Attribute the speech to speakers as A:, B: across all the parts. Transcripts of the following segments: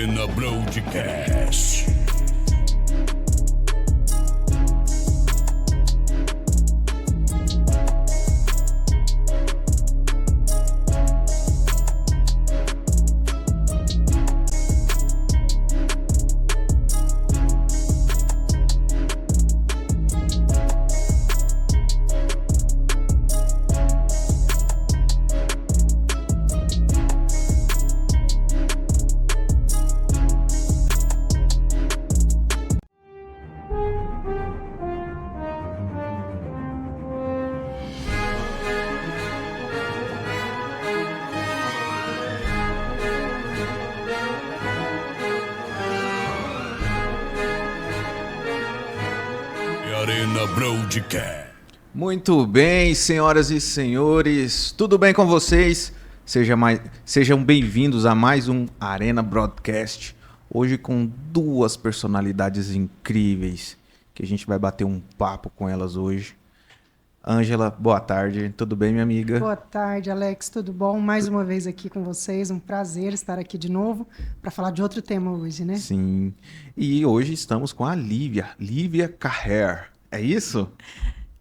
A: Arena Broadcast. Arena Broadcast.
B: Muito bem, senhoras e senhores, tudo bem com vocês? Sejam bem-vindos a mais um Arena Broadcast. Hoje com duas personalidades incríveis que a gente vai bater um papo com elas hoje. Ângela, boa tarde, tudo bem, minha amiga?
C: Boa tarde, Alex, tudo bom? Mais uma vez aqui com vocês, um prazer estar aqui de novo para falar de outro tema hoje, né?
B: Sim, e hoje estamos com a Lívia Carrer, é isso?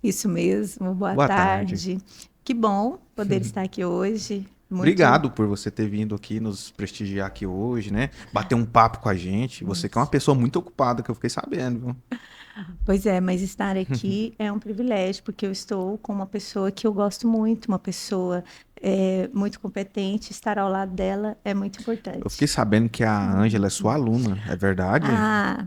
D: Isso mesmo, boa tarde. Que bom poder estar aqui hoje.
B: Obrigado por você ter vindo aqui nos prestigiar aqui hoje, né? Bater um papo com a gente. Você que é uma pessoa muito ocupada, que eu fiquei sabendo, viu?
D: Pois é, mas estar aqui é um privilégio, porque eu estou com uma pessoa que eu gosto muito, uma pessoa muito competente. Estar ao lado dela é muito importante.
B: Eu fiquei sabendo que a Ângela é sua aluna, é verdade?
D: Ah,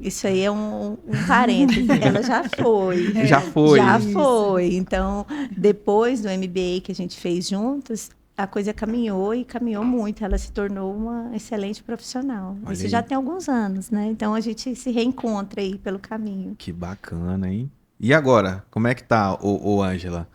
D: isso aí é um parêntese. Ela já foi.
B: Já foi?
D: Já foi. Então, depois do MBA que a gente fez juntos, a coisa caminhou e caminhou muito. Ela se tornou uma excelente profissional.
B: Olha
D: Isso
B: aí.
D: já tem alguns anos, né? Então a gente se reencontra aí pelo caminho.
B: Que bacana, hein? E agora, como é que tá, ô Ângela?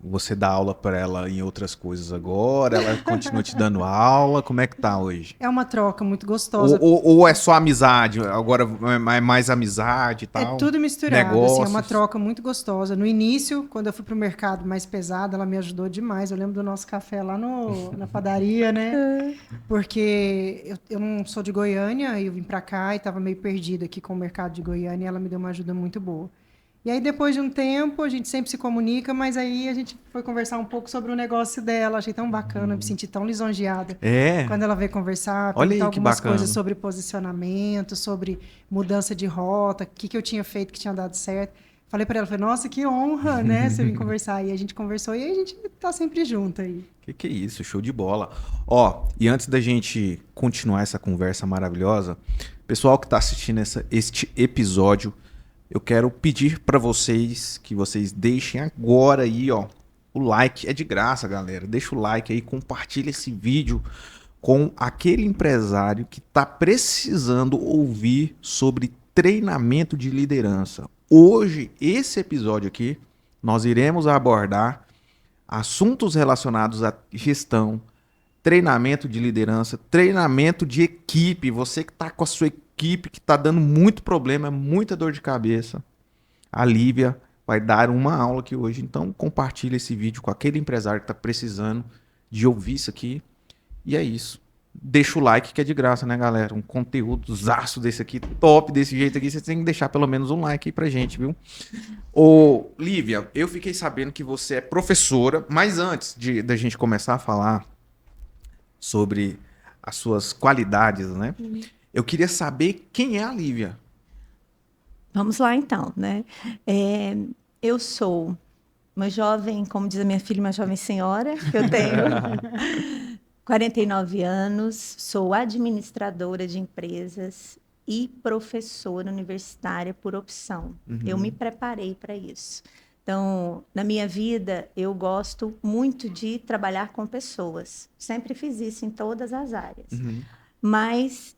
B: Você dá aula para ela em outras coisas agora? Ela continua te dando aula? Como é que tá hoje?
C: É uma troca muito gostosa.
B: Ou é só amizade? Agora é mais amizade e tal?
C: É tudo misturado,
B: Negócios.
C: assim, é uma troca muito gostosa. No início, quando eu fui para o mercado mais pesado, ela me ajudou demais. Eu lembro do nosso café lá na padaria, né? Porque eu não sou de Goiânia, e eu vim para cá e estava meio perdida aqui com o mercado de Goiânia, e ela me deu uma ajuda muito boa. E aí, depois de um tempo, a gente sempre se comunica, mas aí a gente foi conversar um pouco sobre o negócio dela. Achei tão bacana, me senti tão lisonjeada.
B: Quando
C: Ela veio conversar,
B: Olha aí,
C: perguntar
B: que
C: algumas
B: bacana.
C: coisas sobre posicionamento, sobre mudança de rota, o que eu tinha feito que tinha dado certo. Falei para ela, falei, nossa, que honra, né, você vir conversar. E a gente conversou e a gente tá sempre junto aí.
B: Que é isso, show de bola. Ó, e antes da gente continuar essa conversa maravilhosa, pessoal que tá assistindo este episódio, eu quero pedir para vocês que vocês deixem agora aí, ó, o like. É de graça, galera. Deixa o like aí, compartilha esse vídeo com aquele empresário que tá precisando ouvir sobre treinamento de liderança. Hoje, esse episódio aqui, nós iremos abordar assuntos relacionados à gestão, treinamento de liderança, treinamento de equipe. Você que está com a sua equipe que está dando muito problema, muita dor de cabeça. A Lívia vai dar uma aula aqui hoje. Então, compartilha esse vídeo com aquele empresário que está precisando de ouvir isso aqui. E é isso. Deixa o like que é de graça, né, galera? Um conteúdo zaço desse aqui, top desse jeito aqui. Você tem que deixar pelo menos um like aí pra gente, viu? Ô, Lívia, eu fiquei sabendo que você é professora, mas antes da gente começar a falar sobre as suas qualidades, né? Eu queria saber quem é a Lívia.
D: Vamos lá, então, né? Eu sou uma jovem, como diz a minha filha, uma jovem senhora, que eu tenho 49 anos, sou administradora de empresas e professora universitária por opção. Eu me preparei para isso. Então, na minha vida, eu gosto muito de trabalhar com pessoas. Sempre fiz isso em todas as áreas. Mas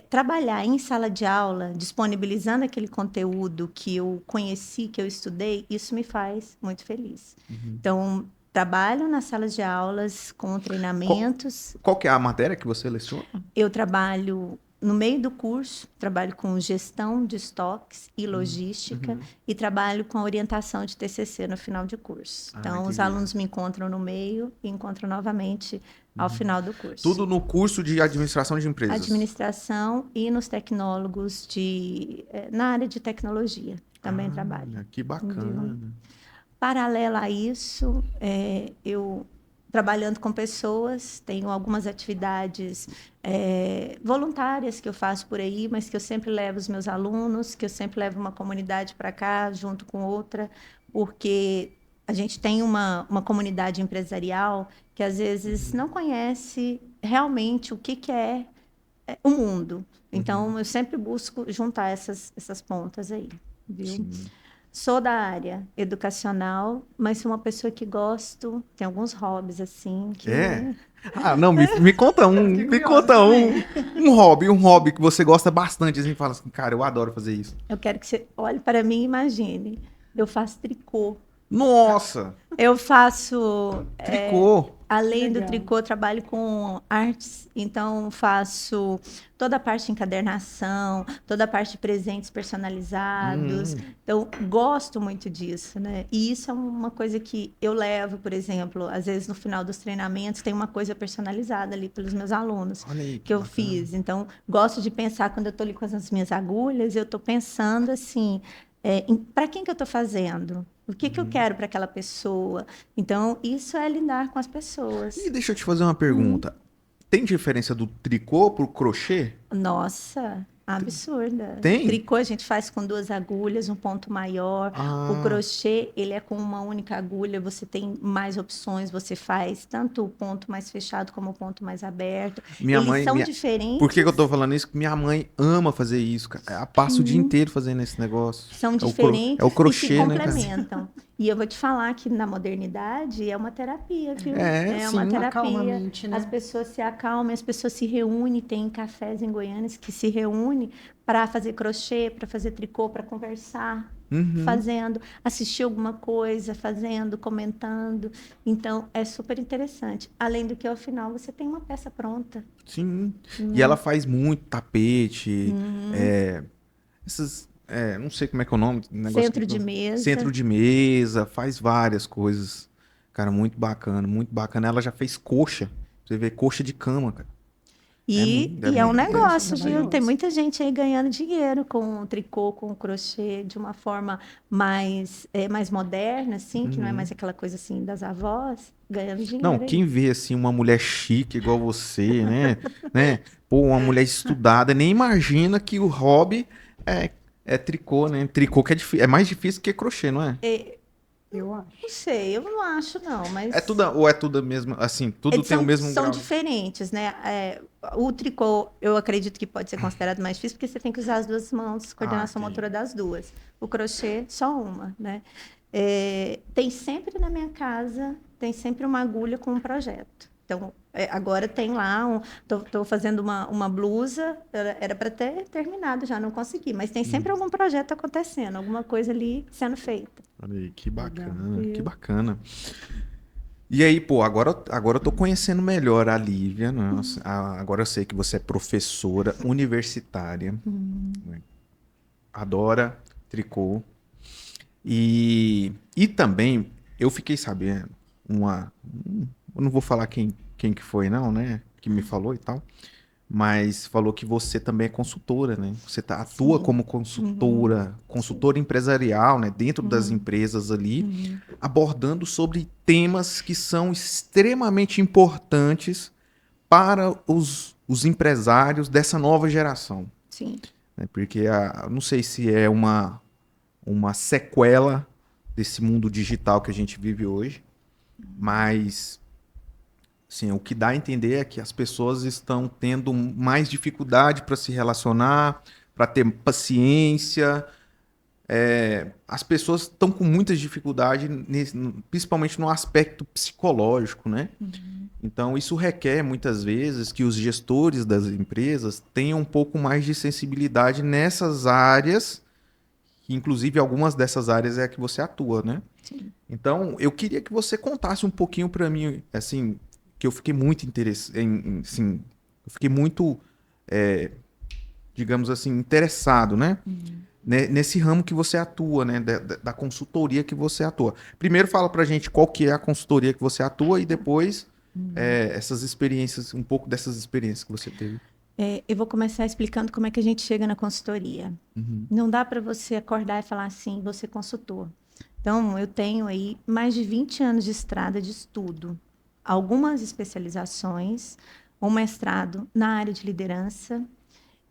D: trabalhar em sala de aula, disponibilizando aquele conteúdo que eu conheci, que eu estudei, isso me faz muito feliz. Então, trabalho nas salas de aulas com treinamentos.
B: Qual que é a matéria que você leciona?
D: Eu trabalho no meio do curso, trabalho com gestão de estoques e logística e trabalho com a orientação de TCC no final de curso. Então, os alunos me encontram no meio e encontram novamente ao final do curso.
B: Tudo no curso de administração de empresas.
D: Administração e nos tecnólogos na área de tecnologia também trabalho.
B: Que bacana.
D: Paralelo a isso, eu trabalhando com pessoas, tenho algumas atividades voluntárias que eu faço por aí, mas que eu sempre levo os meus alunos, que eu sempre levo uma comunidade para cá, junto com outra, porque a gente tem uma comunidade empresarial que às vezes não conhece realmente o que é o mundo. Então, eu sempre busco juntar essas pontas aí, viu?
B: Sim.
D: Sou da área educacional, mas sou uma pessoa que gosto, tem alguns hobbies assim.
B: Não, me conta um, me conta um hobby que você gosta bastante, assim, fala assim, cara, eu adoro fazer isso.
D: Eu quero que você olhe para mim e imagine, eu faço tricô.
B: Nossa!
D: Eu faço...
B: Tricô!
D: Além do tricô, eu trabalho com artes, então faço toda a parte de encadernação, toda a parte de presentes personalizados. Então, gosto muito disso, né? E isso é uma coisa que eu levo, por exemplo, às vezes no final dos treinamentos, tem uma coisa personalizada ali pelos meus alunos.
B: Olha aí,
D: que eu
B: bacana.
D: fiz. Então, gosto de pensar, quando eu estou ali com as minhas agulhas, eu estou pensando assim, para quem que eu estou fazendo? O que eu quero para aquela pessoa? Então, isso é lidar com as pessoas.
B: E deixa eu te fazer uma pergunta. Tem diferença do tricô pro crochê?
D: Nossa, absurda.
B: Tem?
D: Tricô a gente faz com 2 agulhas, um ponto maior. O crochê, ele é com uma única agulha, você tem mais opções, você faz tanto o ponto mais fechado como o ponto mais aberto. Eles são diferentes.
B: Por que eu tô falando isso? Porque minha mãe ama fazer isso, cara. Ela passa o dia inteiro fazendo esse negócio.
D: São diferentes
B: é o crochê,
D: e se
B: né,
D: complementam. E eu vou te falar que na modernidade é uma terapia, viu?
B: Sim,
D: uma terapia.
C: acalma a mente, né?
D: As pessoas se acalmam, as pessoas se reúnem, tem cafés em Goiânia que se reúnem para fazer crochê, para fazer tricô, para conversar, fazendo, assistir alguma coisa, fazendo, comentando. Então, é super interessante. Além do que, ao final, você tem uma peça pronta.
B: Sim. E ela faz muito tapete, não sei como é que é o nome.
D: Centro de mesa.
B: Centro de mesa, faz várias coisas. Cara, muito bacana, muito bacana. Ela já fez coxa. Você vê, coxa de cama, cara.
D: E é um negócio, viu? Tem muita gente aí ganhando dinheiro com tricô, com crochê, de uma forma mais moderna, assim, que não é mais aquela coisa assim das avós, ganhando dinheiro.
B: Não, quem vê assim uma mulher chique igual você, né? Pô, uma mulher estudada, nem imagina que o hobby é tricô, né? Tricô que é mais difícil que crochê, não é?
C: Eu acho.
D: Não sei, eu não acho, não, mas...
B: Ou é tudo mesmo, assim, tudo tem o mesmo
D: são
B: grau?
D: diferentes, né? O tricô, eu acredito que pode ser considerado mais difícil, porque você tem que usar as 2 mãos, coordenação motora das 2. O crochê, só uma, né? Tem sempre na minha casa, tem sempre uma agulha com um projeto. Então, agora tem lá, estou fazendo uma blusa, era para ter terminado já, não consegui, mas tem sempre algum projeto acontecendo, alguma coisa ali sendo feita.
B: Olha aí, que bacana, que bacana. E aí, pô, agora eu tô conhecendo melhor a Lívia, nossa, agora eu sei que você é professora universitária, né? Adora tricô, e também eu fiquei sabendo eu não vou falar quem que foi não, né, que me falou e tal, mas falou que você também é consultora, né? Você atua como consultora, consultora empresarial, né? Dentro das empresas ali, abordando sobre temas que são extremamente importantes para os empresários dessa nova geração.
D: Sim.
B: Né? Porque não sei se é uma sequela desse mundo digital que a gente vive hoje, mas... Sim, o que dá a entender é que as pessoas estão tendo mais dificuldade para se relacionar, para ter paciência. As pessoas estão com muitas dificuldades, principalmente no aspecto psicológico, né? Então, isso requer, muitas vezes, que os gestores das empresas tenham um pouco mais de sensibilidade nessas áreas, que, inclusive, algumas dessas áreas é a que você atua, né?
D: Sim.
B: Então, eu queria que você contasse um pouquinho para mim, assim... que eu fiquei muito assim, eu fiquei muito, digamos assim, interessado, né? Nesse ramo que você atua, né? Da consultoria que você atua. Primeiro fala pra gente qual que é a consultoria que você atua e depois essas experiências, um pouco dessas experiências que você teve.
D: Eu vou começar explicando como é que a gente chega na consultoria. Não dá para você acordar e falar assim, vou ser consultor. Então, eu tenho aí mais de 20 anos de estrada de estudo, algumas especializações, um mestrado na área de liderança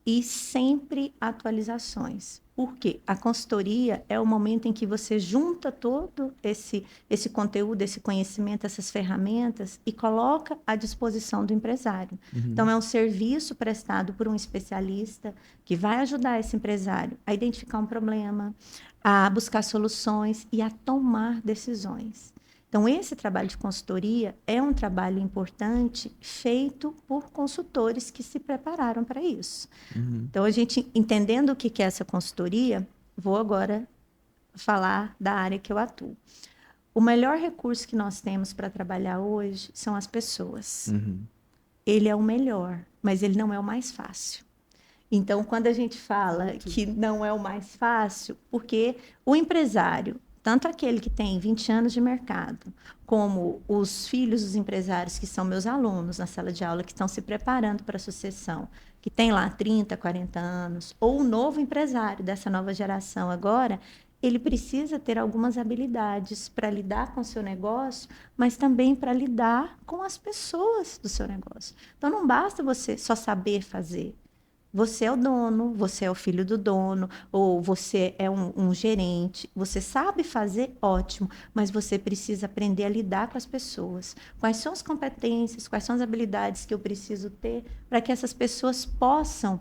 D: e sempre atualizações. Por quê? A consultoria é o momento em que você junta todo esse conteúdo, esse conhecimento, essas ferramentas e coloca à disposição do empresário. Então, é um serviço prestado por um especialista que vai ajudar esse empresário a identificar um problema, a buscar soluções e a tomar decisões. Então, esse trabalho de consultoria é um trabalho importante feito por consultores que se prepararam para isso. Então, a gente, entendendo o que é essa consultoria, vou agora falar da área que eu atuo. O melhor recurso que nós temos para trabalhar hoje são as pessoas. Ele é o melhor, mas ele não é o mais fácil. Então, quando a gente fala que não é o mais fácil, porque o empresário, tanto aquele que tem 20 anos de mercado, como os filhos dos empresários que são meus alunos na sala de aula, que estão se preparando para a sucessão, que tem lá 30, 40 anos, ou o novo empresário dessa nova geração agora, ele precisa ter algumas habilidades para lidar com o seu negócio, mas também para lidar com as pessoas do seu negócio. Então, não basta você só saber fazer. Você é o dono, você é o filho do dono, ou você é um gerente. Você sabe fazer, ótimo, mas você precisa aprender a lidar com as pessoas. Quais são as competências, quais são as habilidades que eu preciso ter para que essas pessoas possam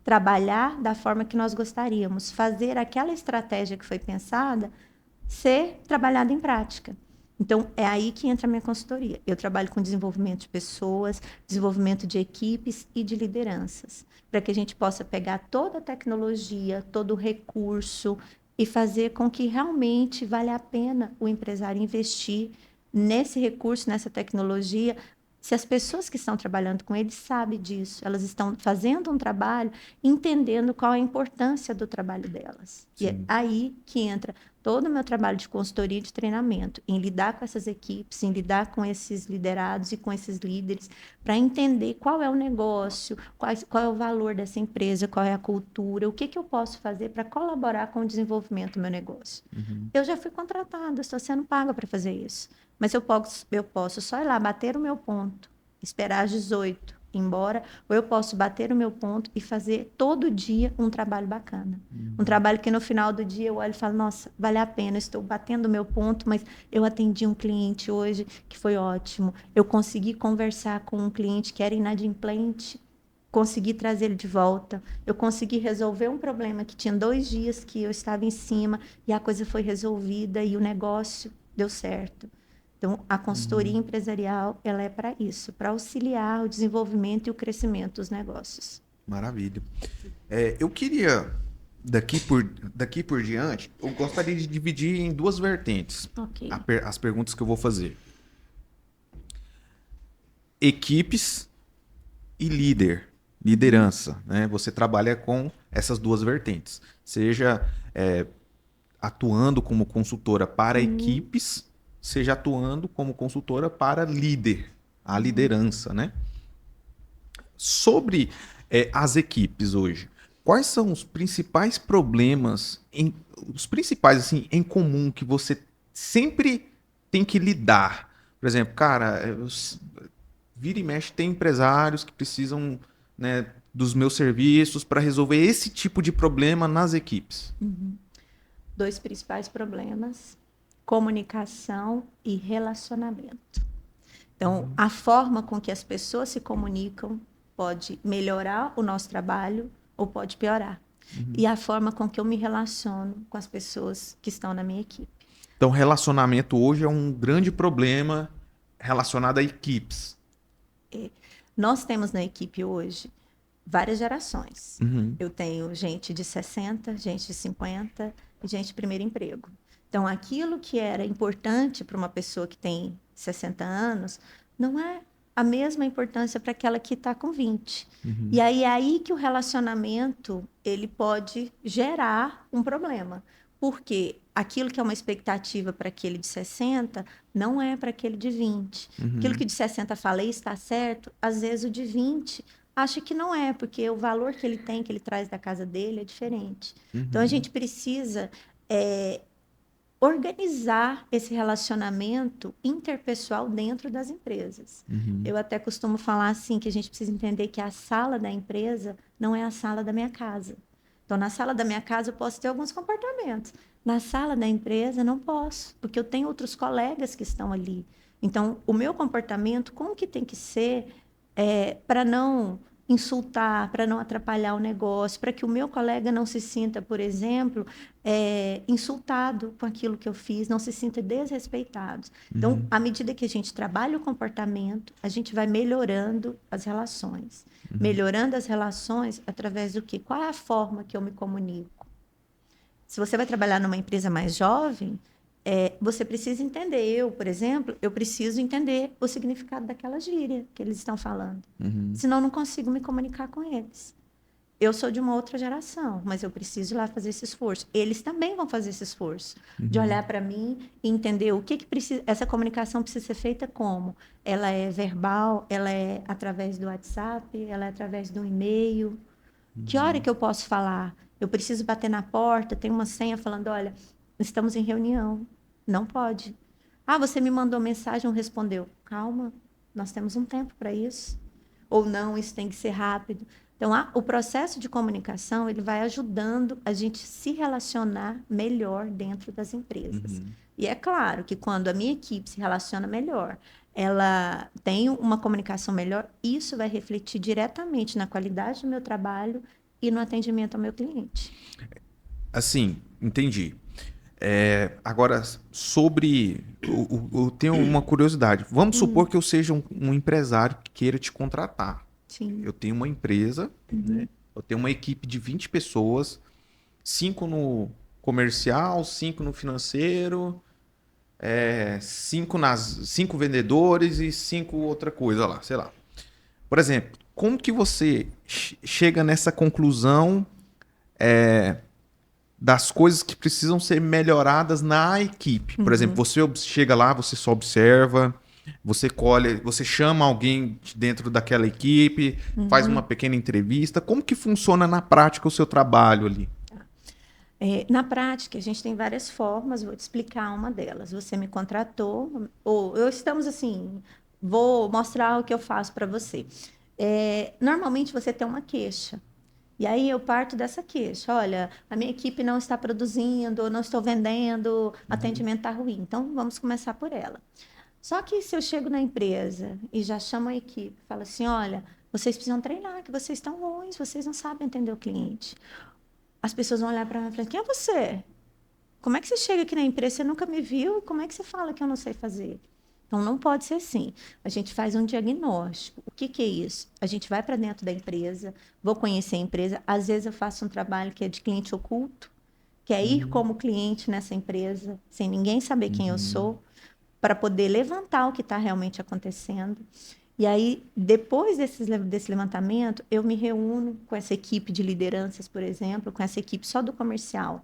D: trabalhar da forma que nós gostaríamos, fazer aquela estratégia que foi pensada ser trabalhada em prática. Então, é aí que entra a minha consultoria. Eu trabalho com desenvolvimento de pessoas, desenvolvimento de equipes e de lideranças, para que a gente possa pegar toda a tecnologia, todo o recurso e fazer com que realmente valha a pena o empresário investir nesse recurso, nessa tecnologia, se as pessoas que estão trabalhando com ele sabem disso, elas estão fazendo um trabalho, entendendo qual é a importância do trabalho delas. Sim. E é aí que entra todo o meu trabalho de consultoria e de treinamento, em lidar com essas equipes, em lidar com esses liderados e com esses líderes, para entender qual é o negócio, qual é o valor dessa empresa, qual é a cultura, o que eu posso fazer para colaborar com o desenvolvimento do meu negócio. Eu já fui contratada, estou sendo paga para fazer isso. Mas eu posso só ir lá, bater o meu ponto, esperar às 18, ir embora, ou eu posso bater o meu ponto e fazer todo dia um trabalho bacana. Um trabalho que no final do dia eu olho e falo, nossa, vale a pena, estou batendo o meu ponto, mas eu atendi um cliente hoje que foi ótimo. Eu consegui conversar com um cliente que era inadimplente, consegui trazer ele de volta. Eu consegui resolver um problema que tinha 2 dias que eu estava em cima e a coisa foi resolvida e o negócio deu certo. Então, a consultoria empresarial, ela é para isso, para auxiliar o desenvolvimento e o crescimento dos negócios.
B: Maravilha. Eu queria, daqui por diante, eu gostaria de dividir em 2 vertentes.
D: Ok.
B: As perguntas que eu vou fazer. Equipes e liderança, né? Você trabalha com essas 2 vertentes. Seja atuando como consultora para equipes, seja atuando como consultora para a liderança, né? Sobre as equipes hoje, quais são os principais problemas, em comum que você sempre tem que lidar? Por exemplo, cara, vira e mexe, tem empresários que precisam, né, dos meus serviços para resolver esse tipo de problema nas equipes.
D: 2 principais problemas: comunicação e relacionamento. Então, a forma com que as pessoas se comunicam pode melhorar o nosso trabalho ou pode piorar. E a forma com que eu me relaciono com as pessoas que estão na minha equipe.
B: Então, relacionamento hoje é um grande problema relacionado a equipes.
D: Nós temos na equipe hoje várias gerações. Eu tenho gente de 60, gente de 50 e gente de primeiro emprego. Então, aquilo que era importante para uma pessoa que tem 60 anos não é a mesma importância para aquela que está com 20. E aí é aí que o relacionamento ele pode gerar um problema. Porque aquilo que é uma expectativa para aquele de 60 não é para aquele de 20. Aquilo que o de 60 fala, isso está certo, às vezes o de 20 acha que não é, porque o valor que ele tem, que ele traz da casa dele, é diferente. Então, a gente precisa organizar esse relacionamento interpessoal dentro das empresas. Eu até costumo falar assim, que a gente precisa entender que a sala da empresa não é a sala da minha casa. Então, na sala da minha casa, eu posso ter alguns comportamentos. Na sala da empresa, não posso, porque eu tenho outros colegas que estão ali. Então, o meu comportamento, como que tem que ser para não insultar, para não atrapalhar o negócio, para que o meu colega não se sinta, por exemplo, insultado com aquilo que eu fiz, não se sinta desrespeitado. Então, à medida que a gente trabalha o comportamento, a gente vai melhorando as relações. Melhorando as relações através do quê? Qual é a forma que eu me comunico? Se você vai trabalhar numa empresa mais jovem, você precisa entender. Eu, por exemplo, eu preciso entender o significado daquela gíria que eles estão falando. Senão, eu não consigo me comunicar com eles. Eu sou de uma outra geração, mas eu preciso ir lá fazer esse esforço. Eles também vão fazer esse esforço de olhar para mim e entender o que precisa. Essa comunicação precisa ser feita como? Ela é verbal, ela é através do WhatsApp, ela é através do e-mail. Que hora que eu posso falar? Eu preciso bater na porta, tem uma senha falando, olha, estamos em reunião. Não pode. Ah, você me mandou mensagem, não respondeu. Calma, nós temos um tempo para isso. Ou não, isso tem que ser rápido. Então, o processo de comunicação, ele vai ajudando a gente se relacionar melhor dentro das empresas. E é claro que quando a minha equipe se relaciona melhor, ela tem uma comunicação melhor, isso vai refletir diretamente na qualidade do meu trabalho e no atendimento ao meu cliente.
B: Assim, entendi. Agora, sobre... Eu tenho uma curiosidade. Vamos supor que eu seja um empresário que queira te contratar.
D: Sim.
B: Eu tenho uma empresa, né? Eu tenho uma equipe de 20 pessoas, 5 no comercial, 5 no financeiro, 5 vendedores e 5 outra coisa lá, sei lá. Por exemplo, como que você chega nessa conclusão das coisas que precisam ser melhoradas na equipe? Por exemplo, você chega lá, você só observa, você colhe, você chama alguém dentro daquela equipe, faz uma pequena entrevista. Como que funciona na prática o seu trabalho ali?
D: Na prática, a gente tem várias formas, vou te explicar uma delas. Você me contratou, ou estamos assim, vou mostrar o que eu faço para você. Normalmente você tem uma queixa. E aí eu parto dessa queixa. Olha, a minha equipe não está produzindo, não estou vendendo, atendimento está ruim. Então, vamos começar por ela. Só que se eu chego na empresa e já chamo a equipe, falo assim, olha, vocês precisam treinar, que vocês estão ruins, vocês não sabem atender o cliente. As pessoas vão olhar para mim e falar, quem é você? Como é que você chega aqui na empresa? Você nunca me viu? Como é que você fala que eu não sei fazer? Então, não pode ser assim. A gente faz um diagnóstico. O que é isso? A gente vai para dentro da empresa, vou conhecer a empresa. Às vezes, eu faço um trabalho que é de cliente oculto, que é ir como cliente nessa empresa, sem ninguém saber quem eu sou, para poder levantar o que está realmente acontecendo. E aí, depois desse levantamento, eu me reúno com essa equipe de lideranças, por exemplo, com essa equipe só do comercial.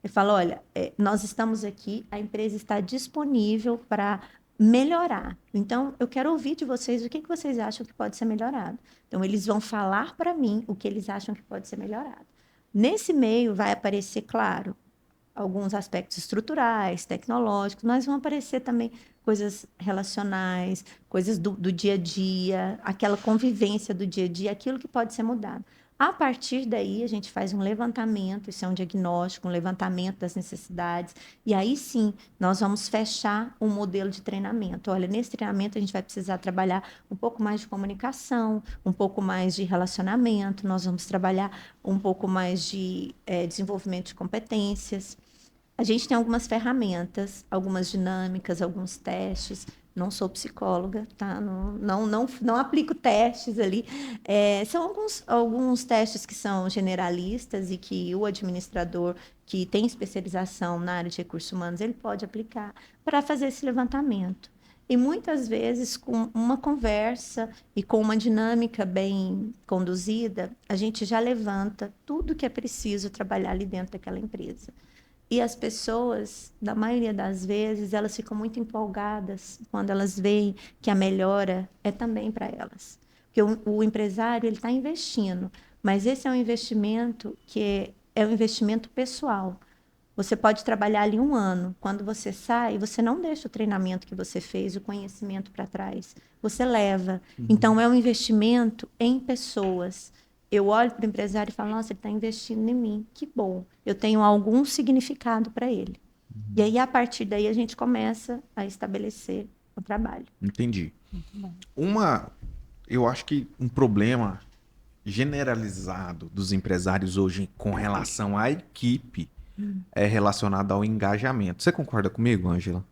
D: Eu falo, olha, nós estamos aqui, a empresa está disponível para melhorar. Então, eu quero ouvir de vocês o que vocês acham que pode ser melhorado. Então, eles vão falar para mim o que eles acham que pode ser melhorado. Nesse meio, vai aparecer, claro, alguns aspectos estruturais, tecnológicos, mas vão aparecer também coisas relacionais, coisas do dia a dia, aquela convivência do dia a dia, aquilo que pode ser mudado. A partir daí, a gente faz um levantamento, isso é um diagnóstico, um levantamento das necessidades, e aí sim, nós vamos fechar um modelo de treinamento. Olha, nesse treinamento a gente vai precisar trabalhar um pouco mais de comunicação, um pouco mais de relacionamento, nós vamos trabalhar um pouco mais de desenvolvimento de competências. A gente tem algumas ferramentas, algumas dinâmicas, alguns testes. Não sou psicóloga, tá? Não aplico testes ali. São alguns testes que são generalistas e que o administrador que tem especialização na área de recursos humanos, ele pode aplicar para fazer esse levantamento. E muitas vezes, com uma conversa e com uma dinâmica bem conduzida, a gente já levanta tudo que é preciso trabalhar ali dentro daquela empresa. E as pessoas, na maioria das vezes, elas ficam muito empolgadas quando elas veem que a melhora é também para elas. Porque o empresário, ele está investindo, mas esse é um investimento que é um investimento pessoal. Você pode trabalhar ali 1 ano. Quando você sai, você não deixa o treinamento que você fez, o conhecimento para trás. Você leva. Então, é um investimento em pessoas. Eu olho para o empresário e falo, nossa, ele está investindo em mim. Que bom. Eu tenho algum significado para ele. E aí, a partir daí, a gente começa a estabelecer o trabalho.
B: Entendi. Eu acho que um problema generalizado dos empresários hoje com relação à equipe é relacionado ao engajamento. Você concorda comigo, Ângela?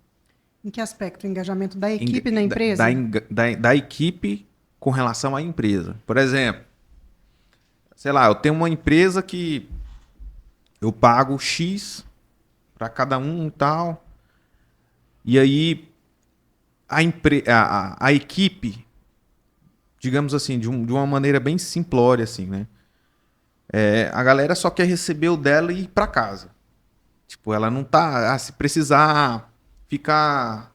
C: Em que aspecto? O engajamento da equipe na empresa?
B: Da equipe com relação à empresa. Por exemplo, sei lá, eu tenho uma empresa que eu pago X para cada um e tal. E aí a equipe, digamos assim, de uma maneira bem simplória, assim, né? A galera só quer receber o dela e ir para casa. Tipo, ela não tá... se precisar ficar,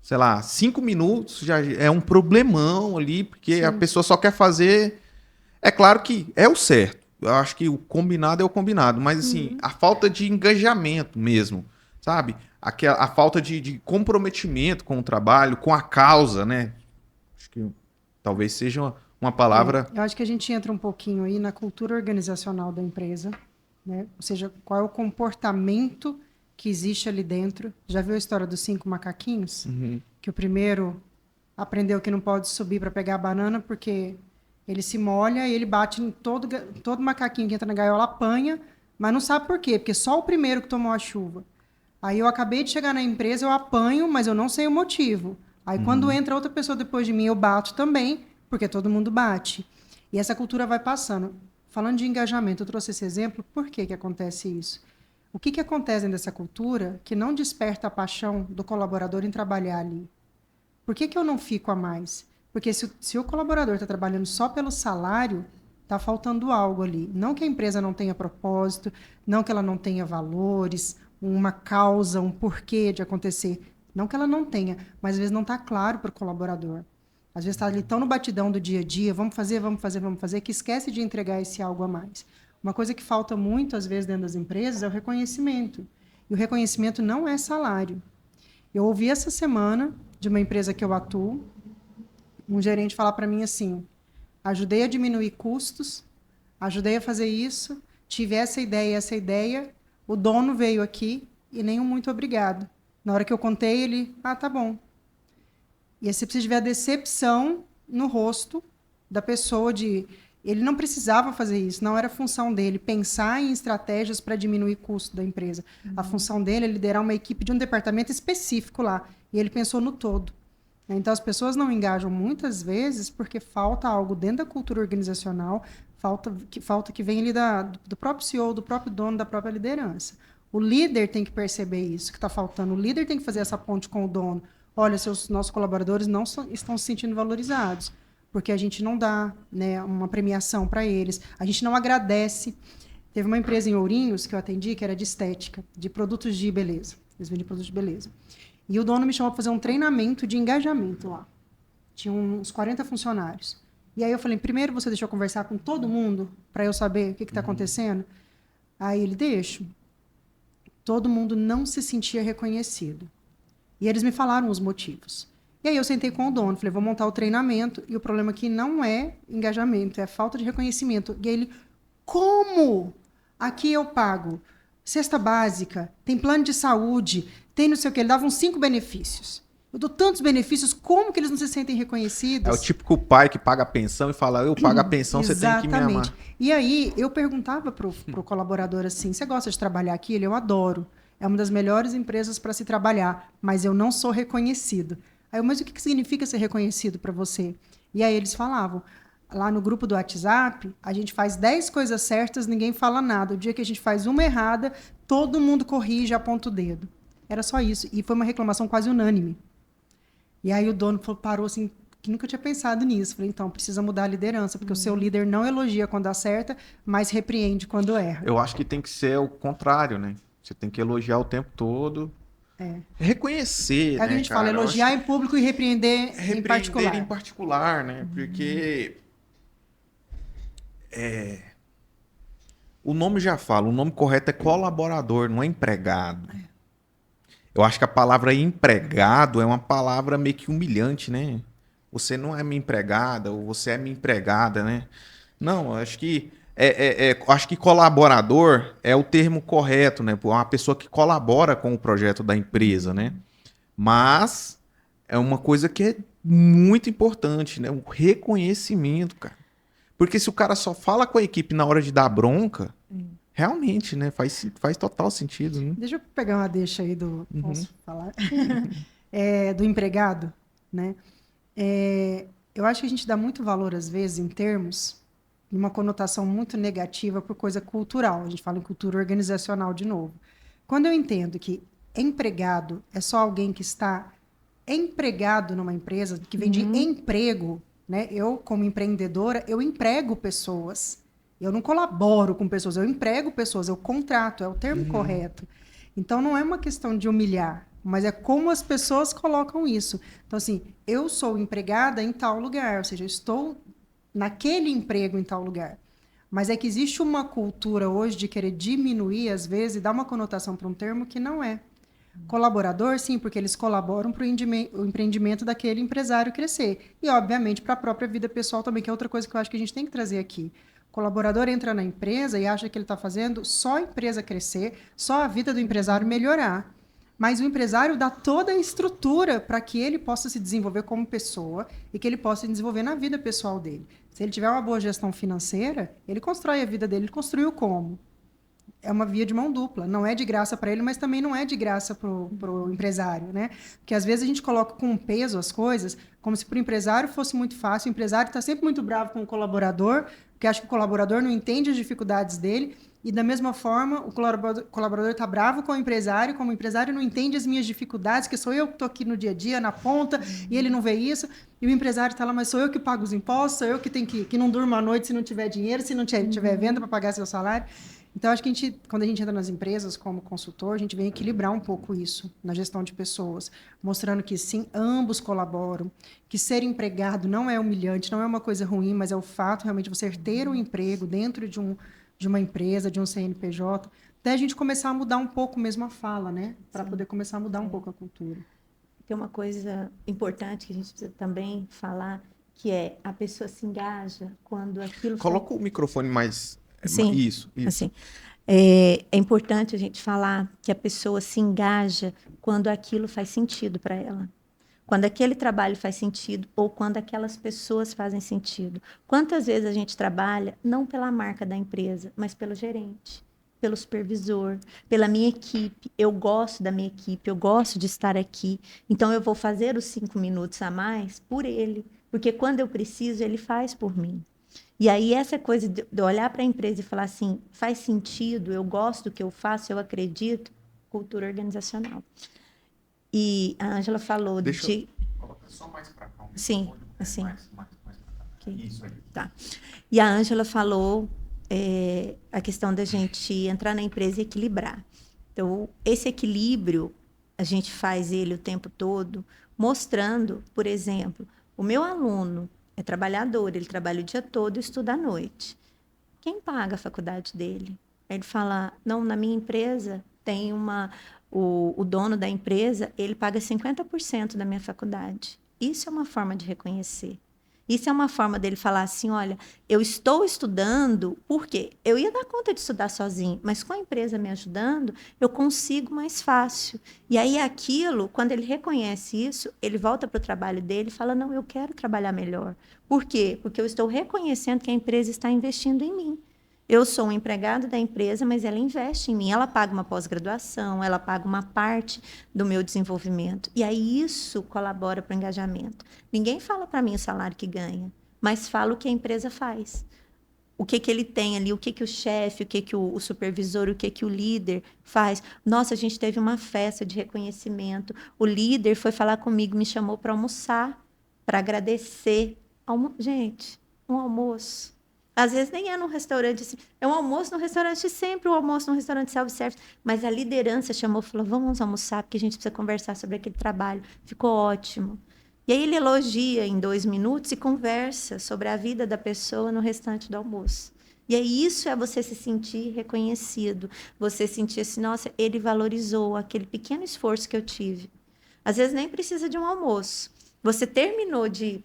B: sei lá, 5 minutos, já é um problemão ali, porque
C: Sim.
B: a pessoa só quer fazer... É claro que é o certo. Eu acho que o combinado é o combinado. Mas, assim, a falta de engajamento mesmo, sabe? A falta de comprometimento com o trabalho, com a causa, né? Acho que talvez seja uma palavra...
C: Eu acho que a gente entra um pouquinho aí na cultura organizacional da empresa, né? Ou seja, qual é o comportamento que existe ali dentro. Já viu a história dos 5 macaquinhos? Que o primeiro aprendeu que não pode subir para pegar a banana porque ele se molha e ele bate em todo macaquinho que entra na gaiola, apanha, mas não sabe por quê, porque só o primeiro que tomou a chuva. Aí eu acabei de chegar na empresa, eu apanho, mas eu não sei o motivo. Aí quando entra outra pessoa depois de mim, eu bato também, porque todo mundo bate. E essa cultura vai passando. Falando de engajamento, eu trouxe esse exemplo, por que que acontece isso? O que que acontece dentro dessa cultura que não desperta a paixão do colaborador em trabalhar ali? Por que que eu não fico a mais? Porque se o colaborador está trabalhando só pelo salário, está faltando algo ali. Não que a empresa não tenha propósito, não que ela não tenha valores, uma causa, um porquê de acontecer. Não que ela não tenha, mas às vezes não está claro para o colaborador. Às vezes está ali tão no batidão do dia a dia, vamos fazer, que esquece de entregar esse algo a mais. Uma coisa que falta muito, às vezes, dentro das empresas é o reconhecimento. E o reconhecimento não é salário. Eu ouvi essa semana, de uma empresa que eu atuo, um gerente falar para mim assim, ajudei a diminuir custos, ajudei a fazer isso, tive essa ideia, o dono veio aqui e nem um muito obrigado. Na hora que eu contei, ele, tá bom. E aí você precisa ver a decepção no rosto da pessoa de... Ele não precisava fazer isso, não era função dele pensar em estratégias para diminuir o custo da empresa. A função dele é liderar uma equipe de um departamento específico lá. E ele pensou no todo. Então, as pessoas não engajam muitas vezes porque falta algo dentro da cultura organizacional, falta que vem ali do próprio CEO, do próprio dono, da própria liderança. O líder tem que perceber isso que está faltando. O líder tem que fazer essa ponte com o dono. Olha, nossos colaboradores não estão se sentindo valorizados, porque a gente não dá, né, uma premiação para eles, a gente não agradece. Teve uma empresa em Ourinhos que eu atendi, que era de estética, de produtos de beleza. Eles vendem produtos de beleza. E o dono me chamou para fazer um treinamento de engajamento lá. Tinha uns 40 funcionários. E aí eu falei, primeiro você deixou eu conversar com todo mundo para eu saber o que está acontecendo? Aí ele, deixa. Todo mundo não se sentia reconhecido. E eles me falaram os motivos. E aí eu sentei com o dono, falei, vou montar o treinamento, e o problema aqui não é engajamento, é falta de reconhecimento. E aí ele, como? Aqui eu pago cesta básica, tem plano de saúde, tem não sei o quê, ele dava uns 5 benefícios. Eu dou tantos benefícios, como que eles não se sentem reconhecidos?
B: É o típico pai que paga a pensão e fala, eu pago a pensão, você tem que me amar.
C: E aí eu perguntava pro colaborador assim, você gosta de trabalhar aqui? Ele, eu adoro. É uma das melhores empresas para se trabalhar, mas eu não sou reconhecido. Aí eu, mas o que significa ser reconhecido para você? E aí eles falavam, lá no grupo do WhatsApp, a gente faz 10 coisas certas, ninguém fala nada. O dia que a gente faz uma errada, todo mundo corrige e aponta o dedo. Era só isso. E foi uma reclamação quase unânime. E aí o dono parou assim, que nunca tinha pensado nisso. Falei, então, precisa mudar a liderança, porque o seu líder não elogia quando acerta, mas repreende quando erra.
B: Eu acho que tem que ser o contrário, né? Você tem que elogiar o tempo todo.
C: É.
B: Reconhecer,
C: É o que
B: né,
C: a gente
B: cara?
C: fala,
B: Eu acho
C: elogiar em público e repreender,
B: que repreender
C: em particular.
B: em particular, né? Porque o nome já fala, o nome correto é colaborador, não é empregado. Eu acho que a palavra empregado é uma palavra meio que humilhante, né? Você não é minha empregada, ou você é minha empregada, né? Não, eu acho que acho que colaborador é o termo correto, né? Uma pessoa que colabora com o projeto da empresa, né? Mas é uma coisa que é muito importante, né? O reconhecimento, cara. Porque se o cara só fala com a equipe na hora de dar bronca, realmente, né? Faz total sentido, né?
C: Deixa eu pegar uma deixa aí do... Posso falar? Do empregado, né? Eu acho que a gente dá muito valor, às vezes, em termos, e uma conotação muito negativa por coisa cultural. A gente fala em cultura organizacional de novo. Quando eu entendo que empregado é só alguém que está empregado numa empresa, que vem de emprego, né? Eu, como empreendedora, eu emprego pessoas. Eu não colaboro com pessoas, eu emprego pessoas, eu contrato, é o termo correto. Então, não é uma questão de humilhar, mas é como as pessoas colocam isso. Então, assim, eu sou empregada em tal lugar, ou seja, eu estou naquele emprego em tal lugar. Mas é que existe uma cultura hoje de querer diminuir, às vezes, e dar uma conotação para um termo que não é. Colaborador, sim, porque eles colaboram para o empreendimento daquele empresário crescer. E, obviamente, para a própria vida pessoal também, que é outra coisa que eu acho que a gente tem que trazer aqui. O colaborador entra na empresa e acha que ele está fazendo só a empresa crescer, só a vida do empresário melhorar. Mas o empresário dá toda a estrutura para que ele possa se desenvolver como pessoa e que ele possa se desenvolver na vida pessoal dele. Se ele tiver uma boa gestão financeira, ele constrói a vida dele. Ele construiu como? É uma via de mão dupla. Não é de graça para ele, mas também não é de graça para o empresário, né? Porque às vezes a gente coloca com peso as coisas, como se para o empresário fosse muito fácil. O empresário está sempre muito bravo com o colaborador, porque acha que o colaborador não entende as dificuldades dele. E da mesma forma, o colaborador está bravo com o empresário, como o empresário não entende as minhas dificuldades, que sou eu que estou aqui no dia a dia, na ponta, e ele não vê isso. E o empresário está lá, mas sou eu que pago os impostos, sou eu que tenho que não durmo à noite se não tiver dinheiro, se não tiver venda para pagar seu salário. Então, acho que quando a gente entra nas empresas como consultor, a gente vem equilibrar um pouco isso na gestão de pessoas, mostrando que, sim, ambos colaboram, que ser empregado não é humilhante, não é uma coisa ruim, mas é o fato realmente de você ter um emprego dentro de uma empresa, de um CNPJ, até a gente começar a mudar um pouco mesmo a fala, né? Para poder começar a mudar um pouco a cultura.
D: Tem uma coisa importante que a gente precisa também falar, que é a pessoa se engaja quando aquilo...
B: Coloca o microfone mais...
D: Sim,
B: Isso.
D: assim, é importante a gente falar que a pessoa se engaja quando aquilo faz sentido para ela. Quando aquele trabalho faz sentido ou quando aquelas pessoas fazem sentido. Quantas vezes a gente trabalha não pela marca da empresa, mas pelo gerente, pelo supervisor, pela minha equipe. Eu gosto da minha equipe, eu gosto de estar aqui. Então, eu vou fazer os 5 minutos a mais por ele, porque quando eu preciso, ele faz por mim. E aí, essa coisa de olhar para a empresa e falar assim, faz sentido, eu gosto do que eu faço, eu acredito, cultura organizacional. E a Ângela falou de...
B: Coloca só mais para cá.
D: Sim, assim.
B: Mais pra cá.
D: Okay.
B: Isso aí.
D: Tá. E a Ângela falou a questão da gente entrar na empresa e equilibrar. Então, esse equilíbrio, a gente faz ele o tempo todo, mostrando, por exemplo, o meu aluno é trabalhador, ele trabalha o dia todo e estuda à noite. Quem paga a faculdade dele? Ele fala, não, na minha empresa tem o dono da empresa, ele paga 50% da minha faculdade. Isso é uma forma de reconhecer. Isso é uma forma dele falar assim, olha, eu estou estudando, por quê? Eu ia dar conta de estudar sozinho, mas com a empresa me ajudando, eu consigo mais fácil. E aí aquilo, quando ele reconhece isso, ele volta para o trabalho dele e fala, não, eu quero trabalhar melhor. Por quê? Porque eu estou reconhecendo que a empresa está investindo em mim. Eu sou um empregado da empresa, mas ela investe em mim. Ela paga uma pós-graduação, ela paga uma parte do meu desenvolvimento. E aí isso colabora para o engajamento. Ninguém fala para mim o salário que ganha, mas fala o que a empresa faz. O que ele tem ali, o que o chefe, o que o supervisor, o que o líder faz. Nossa, a gente teve uma festa de reconhecimento. O líder foi falar comigo, me chamou para almoçar, para agradecer. Gente, um almoço. Às vezes nem é num restaurante, assim, é um almoço no restaurante, sempre um almoço no restaurante self-service, mas a liderança chamou e falou, vamos almoçar, porque a gente precisa conversar sobre aquele trabalho. Ficou ótimo. E aí ele elogia em 2 minutos e conversa sobre a vida da pessoa no restante do almoço. E aí isso é você se sentir reconhecido, você sentir assim, nossa, ele valorizou aquele pequeno esforço que eu tive. Às vezes nem precisa de um almoço. Você terminou de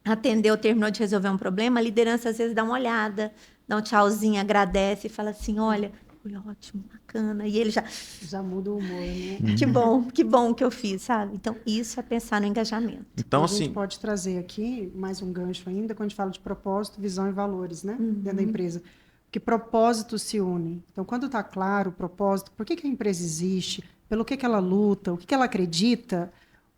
D: atender ou terminou de resolver um problema, a liderança às vezes dá uma olhada, dá um tchauzinho, agradece e fala assim, olha, foi ótimo, bacana. E ele
C: Já muda o humor, né?
D: que bom que eu fiz, sabe? Então, isso é pensar no engajamento.
B: Então,
C: A gente
B: assim,
C: pode trazer aqui mais um gancho ainda, quando a gente fala de propósito, visão e valores, né? Dentro da empresa. Porque propósitos se unem. Então, quando está claro o propósito, por que a empresa existe, pelo que ela luta, o que ela acredita,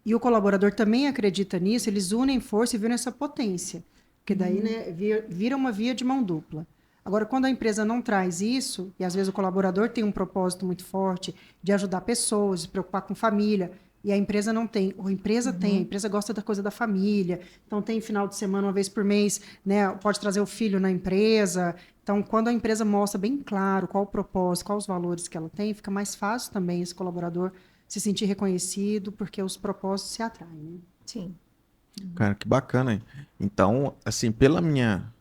C: e o colaborador também acredita nisso, eles unem força e viram essa potência. Porque daí, né, vira uma via de mão dupla. Agora, quando a empresa não traz isso, e às vezes o colaborador tem um propósito muito forte de ajudar pessoas, de se preocupar com família, e a empresa não tem, ou a empresa tem, a empresa gosta da coisa da família, então tem final de semana, uma vez por mês, né, pode trazer o filho na empresa. Então, quando a empresa mostra bem claro qual o propósito, quais os valores que ela tem, fica mais fácil também esse colaborador se sentir reconhecido, porque os propósitos se atraem, né?
D: Sim.
B: cara, que bacana, hein? Então, assim, pela minha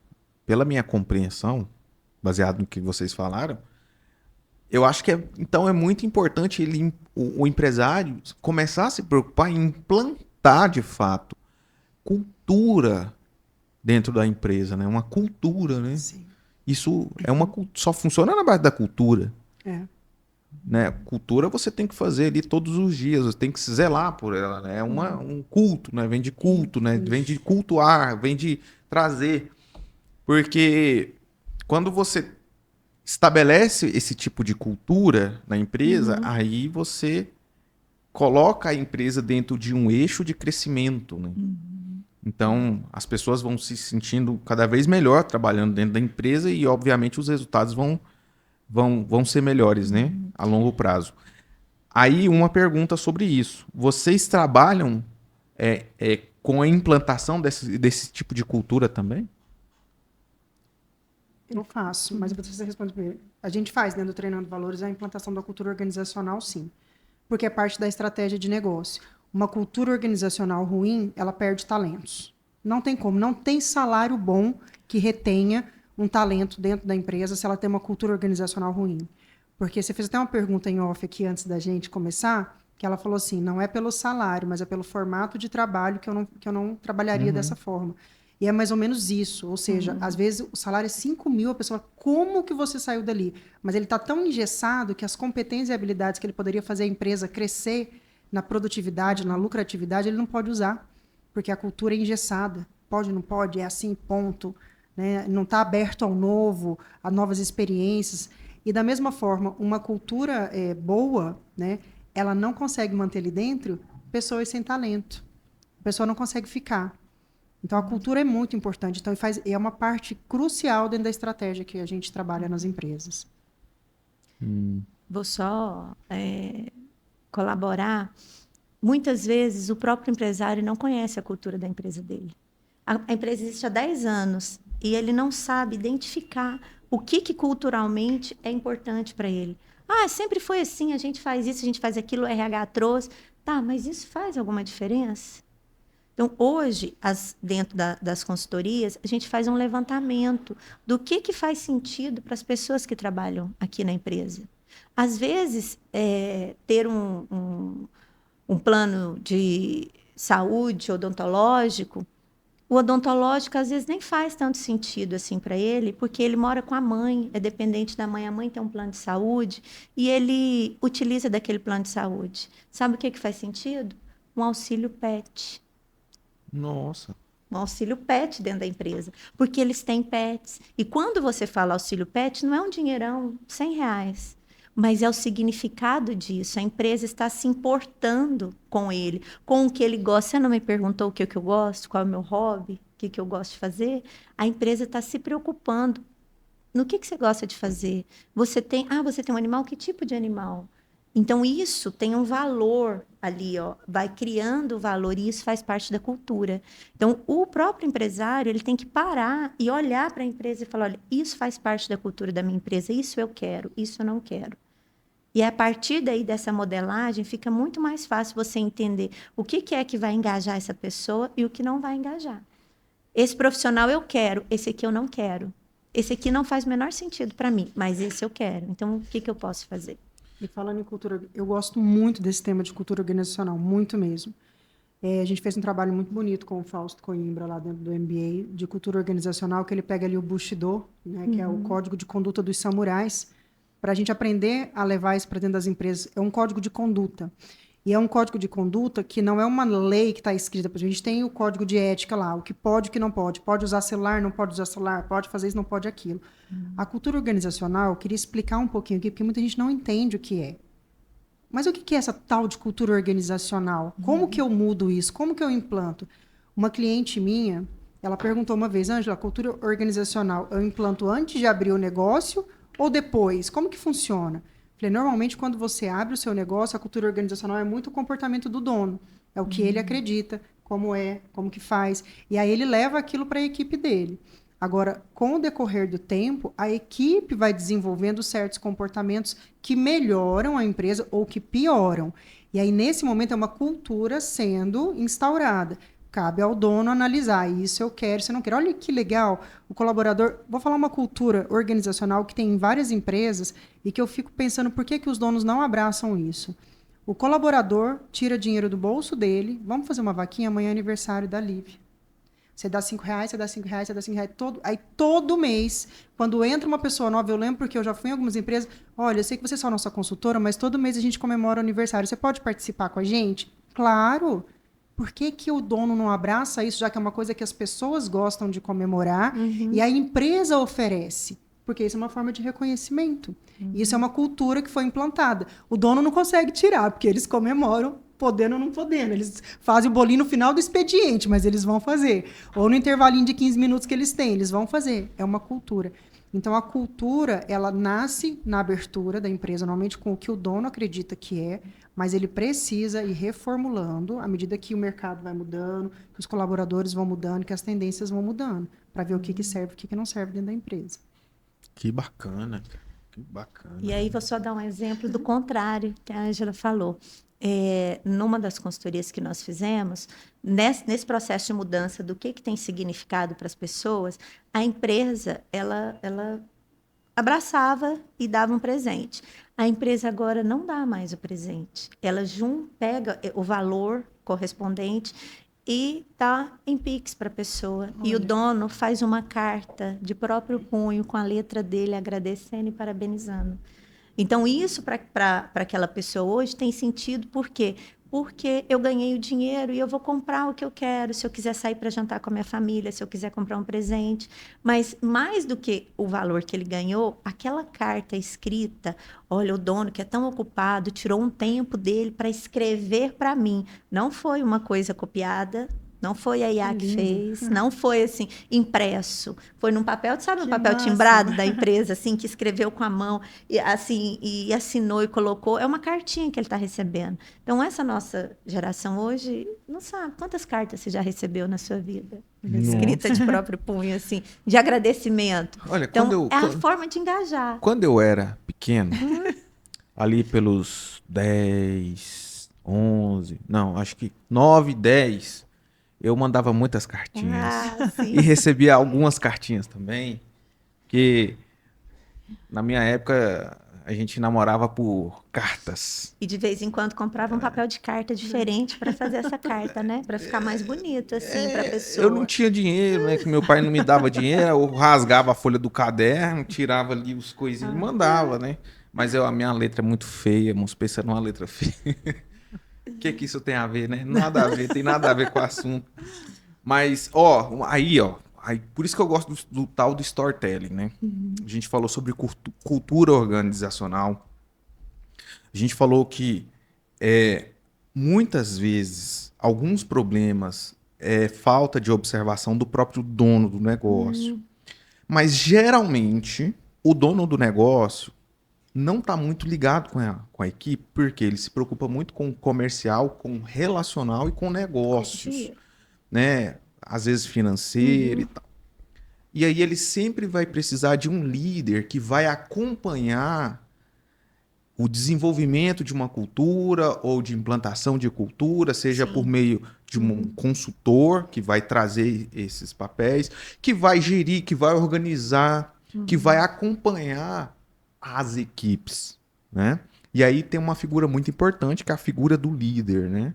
B: compreensão, baseado no que vocês falaram, eu acho que então é muito importante o empresário começar a se preocupar em implantar de fato cultura dentro da empresa, né? Uma cultura, né?
C: Sim.
B: Isso só funciona na base da cultura,
C: É.
B: né? Cultura você tem que fazer ali todos os dias, você tem que se zelar por ela, né? É um culto, né? Vem de culto, né? Vem de cultuar, vem de trazer. Porque quando você estabelece esse tipo de cultura na empresa, aí você coloca a empresa dentro de um eixo de crescimento, né? Então, as pessoas vão se sentindo cada vez melhor trabalhando dentro da empresa e, obviamente, os resultados vão ser melhores, né? A longo prazo. Aí, uma pergunta sobre isso. Vocês trabalham com a implantação desse tipo de cultura também?
C: Eu faço, mas você responde primeiro. A gente faz, né, do Treinando Valores, a implantação da cultura organizacional, sim. Porque é parte da estratégia de negócio. Uma cultura organizacional ruim, ela perde talentos. Não tem como. Não tem salário bom que retenha um talento dentro da empresa se ela tem uma cultura organizacional ruim. Porque você fez até uma pergunta em off aqui antes da gente começar, que ela falou assim, não é pelo salário, mas é pelo formato de trabalho que eu não trabalharia dessa forma. E é mais ou menos isso. Ou seja, às vezes o salário é 5 mil, a pessoa fala, como que você saiu dali? Mas ele está tão engessado que as competências e habilidades que ele poderia fazer a empresa crescer na produtividade, na lucratividade, ele não pode usar. Porque a cultura é engessada. Pode, não pode, é assim, ponto. Né? Não está aberto ao novo, a novas experiências. E da mesma forma, uma cultura boa, né, ela não consegue manter ali dentro pessoas sem talento. A pessoa não consegue ficar. Então, a cultura é muito importante. Então, é uma parte crucial dentro da estratégia que a gente trabalha nas empresas.
D: Vou só colaborar. Muitas vezes, o próprio empresário não conhece a cultura da empresa dele. A empresa existe há 10 anos e ele não sabe identificar o que culturalmente é importante para ele. Ah, sempre foi assim, a gente faz isso, a gente faz aquilo, o RH trouxe. Tá, mas isso faz alguma diferença? Então, hoje, dentro das consultorias, a gente faz um levantamento do que faz sentido para as pessoas que trabalham aqui na empresa. Às vezes, ter um plano de saúde odontológico, o odontológico, às vezes, nem faz tanto sentido assim para ele, porque ele mora com a mãe, é dependente da mãe, a mãe tem um plano de saúde, e ele utiliza daquele plano de saúde. Sabe o que faz sentido? Um auxílio PET.
B: Nossa.
D: Um auxílio PET dentro da empresa, porque eles têm PETs. E quando você fala auxílio PET, não é um dinheirão, R$100, mas é o significado disso. A empresa está se importando com ele, com o que ele gosta. Você não me perguntou o que eu gosto, qual é o meu hobby, o que eu gosto de fazer? A empresa está se preocupando. No que você gosta de fazer? Você tem um animal? Que tipo de animal? Então, isso tem um valor ali, ó, vai criando valor e isso faz parte da cultura. Então, o próprio empresário, ele tem que parar e olhar para a empresa e falar, olha, isso faz parte da cultura da minha empresa, isso eu quero, isso eu não quero. E a partir daí dessa modelagem, fica muito mais fácil você entender o que é que vai engajar essa pessoa e o que não vai engajar. Esse profissional eu quero, esse aqui eu não quero. Esse aqui não faz o menor sentido para mim, mas esse eu quero. Então, o que eu posso fazer?
C: E falando em cultura, eu gosto muito desse tema de cultura organizacional, muito mesmo. A gente fez um trabalho muito bonito com o Fausto Coimbra, lá dentro do MBA, de cultura organizacional, que ele pega ali o Bushido, né, que é o código de conduta dos samurais, para a gente aprender a levar isso para dentro das empresas. É um código de conduta. E é um código de conduta que não é uma lei que está escrita. A gente tem o código de ética lá, o que pode e o que não pode. Pode usar celular, não pode usar celular, pode fazer isso, não pode aquilo. A cultura organizacional, eu queria explicar um pouquinho aqui, porque muita gente não entende o que é. Mas o que é essa tal de cultura organizacional? Como que eu mudo isso? Como que eu implanto? Uma cliente minha, ela perguntou uma vez, Ângela, cultura organizacional, eu implanto antes de abrir o negócio ou depois? Como que funciona? Falei, normalmente, quando você abre o seu negócio, a cultura organizacional é muito o comportamento do dono. É o que ele acredita, como é, como que faz. E aí ele leva aquilo para a equipe dele. Agora, com o decorrer do tempo, a equipe vai desenvolvendo certos comportamentos que melhoram a empresa ou que pioram. E aí, nesse momento, é uma cultura sendo instaurada. Cabe ao dono analisar, isso eu quero, isso eu não quero. Olha que legal, o colaborador... Vou falar uma cultura organizacional que tem em várias empresas e que eu fico pensando por que os donos não abraçam isso. O colaborador tira dinheiro do bolso dele, vamos fazer uma vaquinha, amanhã é aniversário da Lívia. Você dá R$5, você dá R$5, você dá R$5. Aí todo mês, quando entra uma pessoa nova, eu lembro porque eu já fui em algumas empresas, olha, eu sei que você é só nossa consultora, mas todo mês a gente comemora o aniversário. Você pode participar com a gente? Claro! Por que o dono não abraça isso, já que é uma coisa que as pessoas gostam de comemorar e a empresa oferece? Porque isso é uma forma de reconhecimento. Isso é uma cultura que foi implantada. O dono não consegue tirar, porque eles comemoram podendo ou não podendo. Eles fazem o bolinho no final do expediente, mas eles vão fazer. Ou no intervalinho de 15 minutos que eles têm, eles vão fazer. É uma cultura. Então, a cultura, ela nasce na abertura da empresa, normalmente com o que o dono acredita que é, mas ele precisa ir reformulando à medida que o mercado vai mudando, que os colaboradores vão mudando, que as tendências vão mudando, para ver o que serve e o que não serve dentro da empresa.
B: Que bacana, cara. Que bacana.
D: E aí, vou só dar um exemplo do contrário que a Ângela falou. Numa das consultorias que nós fizemos, nesse processo de mudança do que tem significado para as pessoas, a empresa ela abraçava e dava um presente. A empresa agora não dá mais o presente. Ela pega o valor correspondente e dá em Pix para a pessoa. Olha. E o dono faz uma carta de próprio punho com a letra dele agradecendo e parabenizando. Então, isso para aquela pessoa hoje tem sentido, por quê? Porque eu ganhei o dinheiro e eu vou comprar o que eu quero, se eu quiser sair para jantar com a minha família, se eu quiser comprar um presente. Mas, mais do que o valor que ele ganhou, aquela carta escrita, olha, o dono que é tão ocupado, tirou um tempo dele para escrever para mim. Não foi uma coisa copiada, não foi a IA que fez, não foi assim, impresso. Foi num papel, sabe, um papel timbrado da empresa, assim, que escreveu com a mão, e, assim, e assinou e colocou. É uma cartinha que ele está recebendo. Então, essa nossa geração hoje, não sabe quantas cartas você já recebeu na sua vida? Escrita de próprio punho, assim, de agradecimento.
B: Olha,
D: então, a forma de engajar.
B: Quando eu era pequeno, ali pelos 10, 11, não, acho que 9, 10... eu mandava muitas cartinhas e recebia algumas cartinhas também, que na minha época a gente namorava por cartas.
D: E de vez em quando comprava um papel de carta diferente para fazer essa carta, né? Para ficar mais bonito, assim, para a pessoa.
B: Eu não tinha dinheiro, né? Que meu pai não me dava dinheiro, eu rasgava a folha do caderno, tirava ali os coisinhos e mandava, né? Mas a minha letra é muito feia, vamos pensar numa letra feia. O que isso tem a ver, né? Nada a ver, tem nada a ver com o assunto. Mas, aí, por isso que eu gosto do tal do storytelling, né? A gente falou sobre cultura organizacional. A gente falou que muitas vezes alguns problemas é falta de observação do próprio dono do negócio. Mas, geralmente, o dono do negócio não está muito ligado com a equipe, porque ele se preocupa muito com o comercial, com o relacional e com negócios, né? Às vezes financeiro e tal. E aí ele sempre vai precisar de um líder que vai acompanhar o desenvolvimento de uma cultura ou de implantação de cultura, seja por meio de um consultor que vai trazer esses papéis, que vai gerir, que vai organizar, que vai acompanhar as equipes, né? E aí tem uma figura muito importante, que é a figura do líder, né?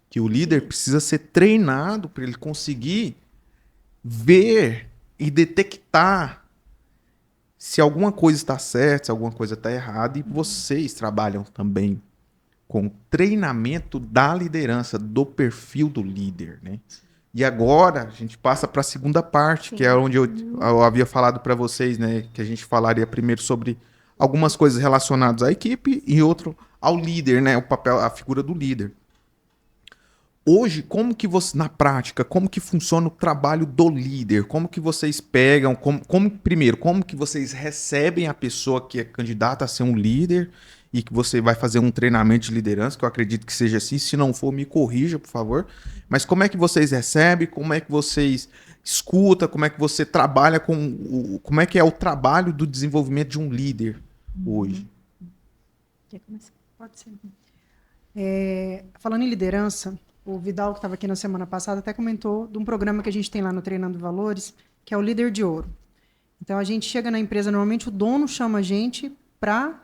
B: Que o líder precisa ser treinado para ele conseguir ver e detectar se alguma coisa está certa, se alguma coisa está errada, e vocês trabalham também com treinamento da liderança, do perfil do líder, né? E agora a gente passa para a segunda parte, que é onde eu havia falado para vocês, né? Que a gente falaria primeiro sobre algumas coisas relacionadas à equipe e outro ao líder, né? O papel, a figura do líder. Hoje, como que você, na prática, como que funciona o trabalho do líder? Como que vocês pegam, primeiro, como que vocês recebem a pessoa que é candidata a ser um líder e que você vai fazer um treinamento de liderança, que eu acredito que seja assim, se não for, me corrija, por favor. Mas como é que vocês recebem, como é que vocês escutam, como é que você trabalha como é que é o trabalho do desenvolvimento de um líder hoje?
D: Quer começar?
C: Pode ser. Falando em liderança, o Vidal, que estava aqui na semana passada, até comentou de um programa que a gente tem lá no Treinando Valores, que é o Líder de Ouro. Então, a gente chega na empresa, normalmente o dono chama a gente para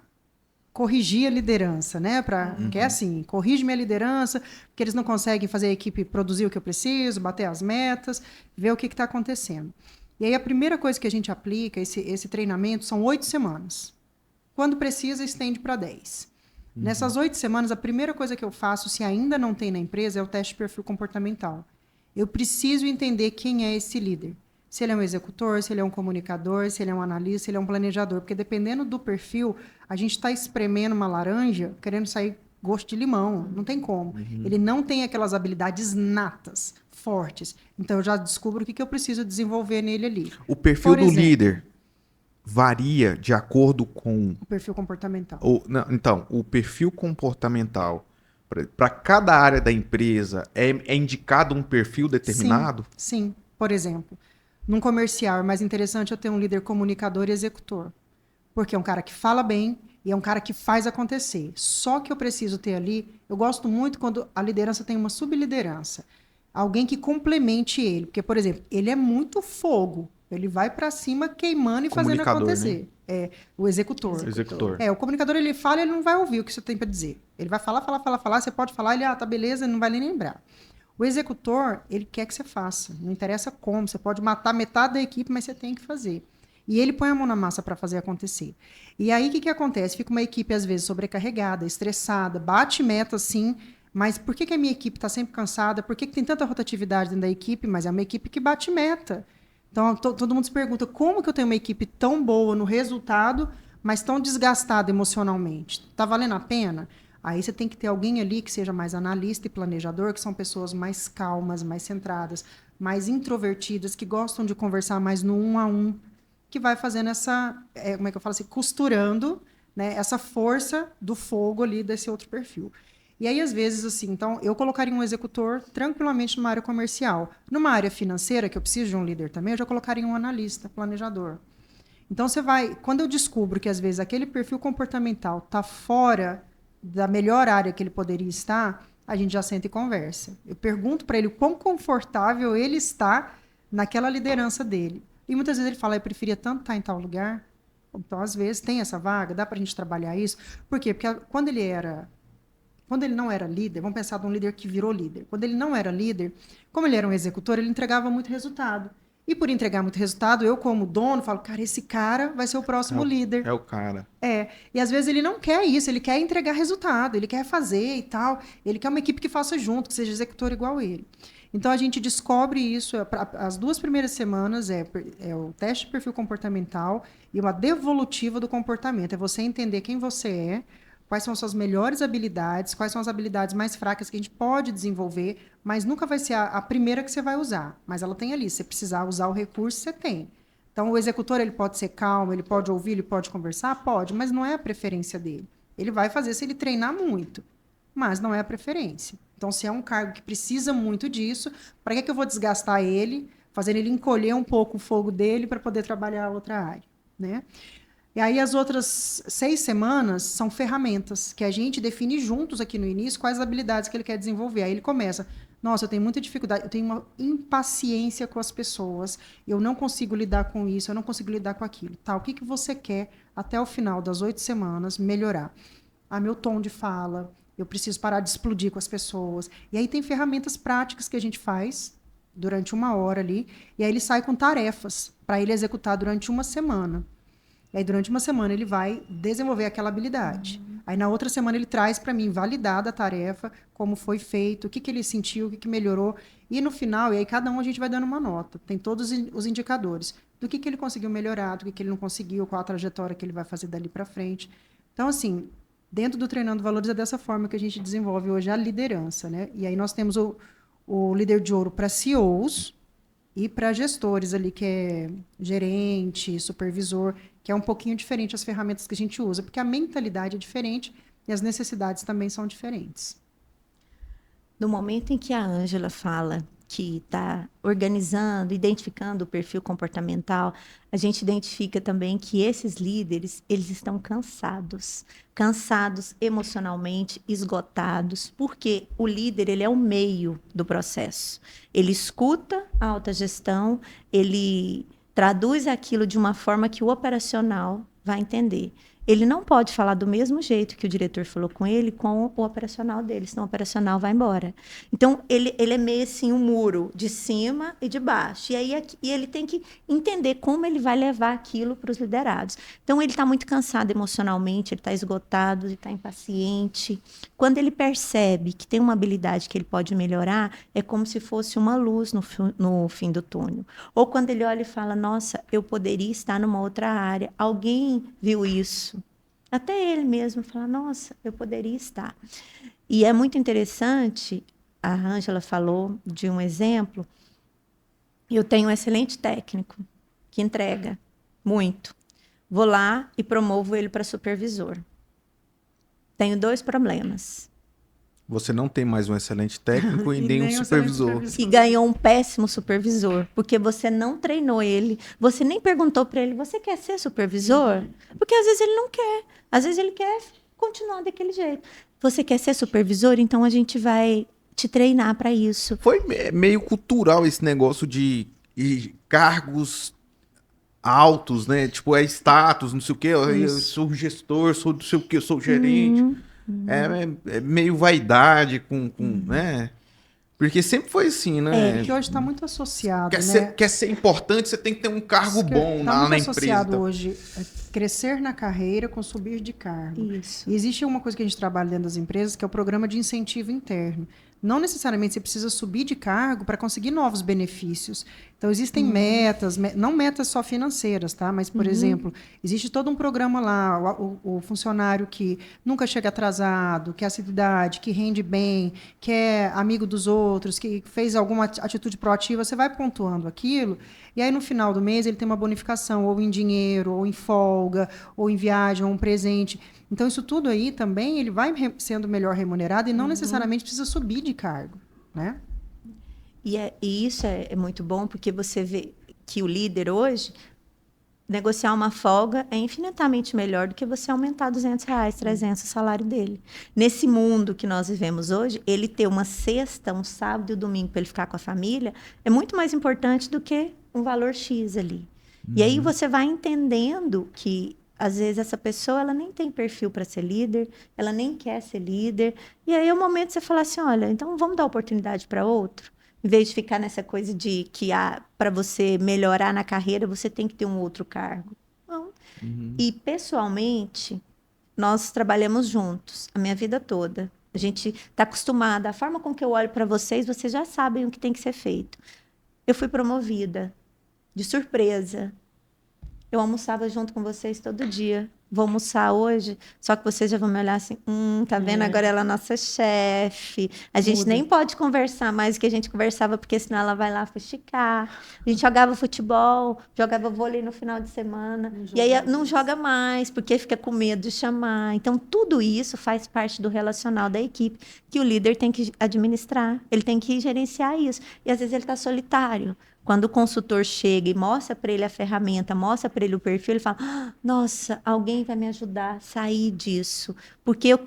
C: corrigir a liderança, né? Que é assim, corrige minha liderança, porque eles não conseguem fazer a equipe produzir o que eu preciso, bater as metas, ver o que está acontecendo. E aí, a primeira coisa que a gente aplica, esse treinamento, são 8 semanas. Quando precisa, estende para 10. Nessas 8 semanas, a primeira coisa que eu faço, se ainda não tem na empresa, é o teste de perfil comportamental. Eu preciso entender quem é esse líder. Se ele é um executor, se ele é um comunicador, se ele é um analista, se ele é um planejador. Porque dependendo do perfil, a gente está espremendo uma laranja, querendo sair gosto de limão. Não tem como. Ele não tem aquelas habilidades natas, fortes. Então, eu já descubro o que eu preciso desenvolver nele ali.
B: O perfil do líder varia de acordo com
C: o perfil comportamental.
B: Então, o perfil comportamental para cada área da empresa é indicado um perfil determinado?
C: Sim. Por exemplo, num comercial é mais interessante eu ter um líder comunicador e executor. Porque é um cara que fala bem e é um cara que faz acontecer. Só que eu preciso ter ali, eu gosto muito quando a liderança tem uma subliderança. Alguém que complemente ele. Porque, por exemplo, ele é muito fogo. Ele vai para cima queimando e fazendo acontecer. Né? O executor. O comunicador, ele fala e ele não vai ouvir o que você tem para dizer. Ele vai falar, você pode falar, ele, tá beleza, não vai nem lembrar. O executor, ele quer que você faça. Não interessa como, você pode matar metade da equipe, mas você tem que fazer. E ele põe a mão na massa para fazer acontecer. E aí, o que acontece? Fica uma equipe, às vezes, sobrecarregada, estressada, bate meta, sim, mas por que a minha equipe está sempre cansada? Por que tem tanta rotatividade dentro da equipe? Mas é uma equipe que bate meta. Então, todo mundo se pergunta, como que eu tenho uma equipe tão boa no resultado, mas tão desgastada emocionalmente? Está valendo a pena? Aí você tem que ter alguém ali que seja mais analista e planejador, que são pessoas mais calmas, mais centradas, mais introvertidas, que gostam de conversar mais no 1 a 1, que vai fazendo essa, como é que eu falo assim, costurando, né, essa força do fogo ali desse outro perfil. E aí, às vezes, assim, então, eu colocaria um executor tranquilamente numa área comercial. Numa área financeira, que eu preciso de um líder também, eu já colocaria um analista, planejador. Então, quando eu descubro que, às vezes, aquele perfil comportamental está fora da melhor área que ele poderia estar, a gente já senta e conversa. Eu pergunto para ele o quão confortável ele está naquela liderança dele. E muitas vezes ele fala, eu preferia tanto estar em tal lugar. Então, às vezes, tem essa vaga, dá para a gente trabalhar isso. Por quê? Porque quando ele não era líder, vamos pensar num líder que virou líder. Quando ele não era líder, como ele era um executor, ele entregava muito resultado. E por entregar muito resultado, eu como dono falo, cara, esse cara vai ser o próximo líder.
B: É o cara.
C: E às vezes ele não quer isso, ele quer entregar resultado, ele quer fazer e tal. Ele quer uma equipe que faça junto, que seja executor igual ele. Então a gente descobre isso, as 2 primeiras semanas é o teste de perfil comportamental e uma devolutiva do comportamento. É você entender quem você é, quais são as suas melhores habilidades, quais são as habilidades mais fracas que a gente pode desenvolver, mas nunca vai ser a primeira que você vai usar. Mas ela tem ali, se você precisar usar o recurso, você tem. Então, o executor, ele pode ser calmo, ele pode ouvir, ele pode conversar? Pode, mas não é a preferência dele. Ele vai fazer se ele treinar muito, mas não é a preferência. Então, se é um cargo que precisa muito disso, para que eu vou desgastar ele, fazendo ele encolher um pouco o fogo dele para poder trabalhar a outra área, né? E aí as outras 6 semanas são ferramentas que a gente define juntos aqui no início quais habilidades que ele quer desenvolver. Aí ele começa, nossa, eu tenho muita dificuldade, eu tenho uma impaciência com as pessoas, eu não consigo lidar com isso, eu não consigo lidar com aquilo. Tá, o que que você quer até o final das 8 semanas melhorar? Ah, meu tom de fala, eu preciso parar de explodir com as pessoas. E aí tem ferramentas práticas que a gente faz durante 1 hora ali, e aí ele sai com tarefas para ele executar durante 1 semana. E aí, durante 1 semana, ele vai desenvolver aquela habilidade. Aí, na outra semana, ele traz para mim, validada a tarefa, como foi feito, o que, que ele sentiu, o que, que melhorou. E no final, e aí cada um a gente vai dando uma nota. Tem todos os indicadores do que ele conseguiu melhorar, do que ele não conseguiu, qual a trajetória que ele vai fazer dali para frente. Então, assim, dentro do Treinando Valores, é dessa forma que a gente desenvolve hoje a liderança, né? E aí nós temos o líder de ouro para CEOs e para gestores ali, que é gerente, supervisor, que é um pouquinho diferente as ferramentas que a gente usa, porque a mentalidade é diferente e as necessidades também são diferentes.
D: No momento em que a Ângela fala que está organizando, identificando o perfil comportamental, a gente identifica também que esses líderes, eles estão cansados emocionalmente, esgotados, porque o líder, ele é o meio do processo. Ele escuta a autogestão, ele traduz aquilo de uma forma que o operacional vai entender. Ele não pode falar do mesmo jeito que o diretor falou com ele, com o operacional dele, senão o operacional vai embora. Então, ele é meio assim, um muro de cima e de baixo. E ele tem que entender como ele vai levar aquilo para os liderados. Então, ele está muito cansado emocionalmente, ele está esgotado, ele está impaciente. Quando ele percebe que tem uma habilidade que ele pode melhorar, é como se fosse uma luz no fim do túnel. Ou quando ele olha e fala, nossa, eu poderia estar numa outra área. Alguém viu isso. Até ele mesmo fala, nossa, eu poderia estar. E é muito interessante, a Ângela falou de um exemplo, eu tenho um excelente técnico que entrega muito. Vou lá e promovo ele para supervisor. Tenho 2 problemas.
B: Você não tem mais um excelente técnico e nem um supervisor.
D: E ganhou um péssimo supervisor, porque você não treinou ele, você nem perguntou para ele, você quer ser supervisor? Porque às vezes ele não quer, às vezes ele quer continuar daquele jeito. Você quer ser supervisor? Então a gente vai te treinar para isso.
B: Foi meio cultural esse negócio de cargos altos, né? Tipo, é status, não sei o quê. Eu sou gestor, sou não sei o quê, sou gerente. É meio vaidade né? Porque sempre foi assim, né?
C: Que hoje está muito associado,
B: Quer ser importante, você tem que ter um cargo bom
C: tá
B: na
C: muito
B: empresa.
C: associado hoje crescer na carreira com subir de cargo.
D: Isso.
C: E existe uma coisa que a gente trabalha dentro das empresas, que é o programa de incentivo interno. Não necessariamente você precisa subir de cargo para conseguir novos benefícios. Então, existem metas, não metas só financeiras, tá? Mas, por exemplo, existe todo um programa lá, o funcionário que nunca chega atrasado, que é assiduidade, que rende bem, que é amigo dos outros, que fez alguma atitude proativa, você vai pontuando aquilo, e aí no final do mês ele tem uma bonificação, ou em dinheiro, ou em folga, ou em viagem, ou um presente. Então, isso tudo aí também, ele vai sendo melhor remunerado e não necessariamente precisa subir de cargo, né?
D: E isso é muito bom, porque você vê que o líder hoje, negociar uma folga é infinitamente melhor do que você aumentar R$200, R$300 o salário dele. Nesse mundo que nós vivemos hoje, ele ter uma sexta, um sábado e um domingo para ele ficar com a família é muito mais importante do que um valor X ali. E aí você vai entendendo que às vezes essa pessoa ela nem tem perfil para ser líder, ela nem quer ser líder. E aí é o momento de você falar assim, olha, então vamos dar oportunidade para outro? Em vez de ficar nessa coisa de que para você melhorar na carreira, você tem que ter um outro cargo. Não. E pessoalmente, nós trabalhamos juntos a minha vida toda. A gente está acostumada, a forma com que eu olho para vocês já sabem o que tem que ser feito. Eu fui promovida, de surpresa. Eu almoçava junto com vocês todo dia. vou almoçar hoje, só que vocês já vão me olhar assim, tá vendo? Agora ela é a nossa chefe. A gente
C: Muda.
D: nem pode conversar mais do que a gente conversava, porque senão ela vai lá fuxicar. A gente jogava futebol, jogava vôlei no final de semana, e aí não joga mais, porque fica com medo de chamar. Então, tudo isso faz parte do relacional da equipe, que o líder tem que administrar, ele tem que gerenciar isso. E às vezes ele está solitário. Quando o consultor chega e mostra para ele a ferramenta, mostra para ele o perfil, ele fala: nossa, alguém vai me ajudar a sair disso. Porque eu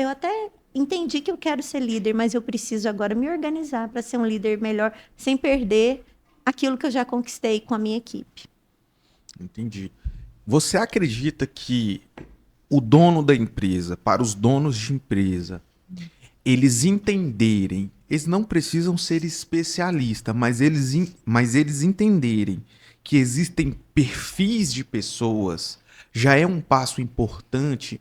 D: até entendi que eu quero ser líder, mas eu preciso agora me organizar para ser um líder melhor, sem perder aquilo que eu já conquistei com a minha equipe.
B: Entendi. Você acredita que o dono da empresa, para os donos de empresa, eles entenderem, eles não precisam ser especialistas, mas eles entenderem que existem perfis de pessoas, já é um passo importante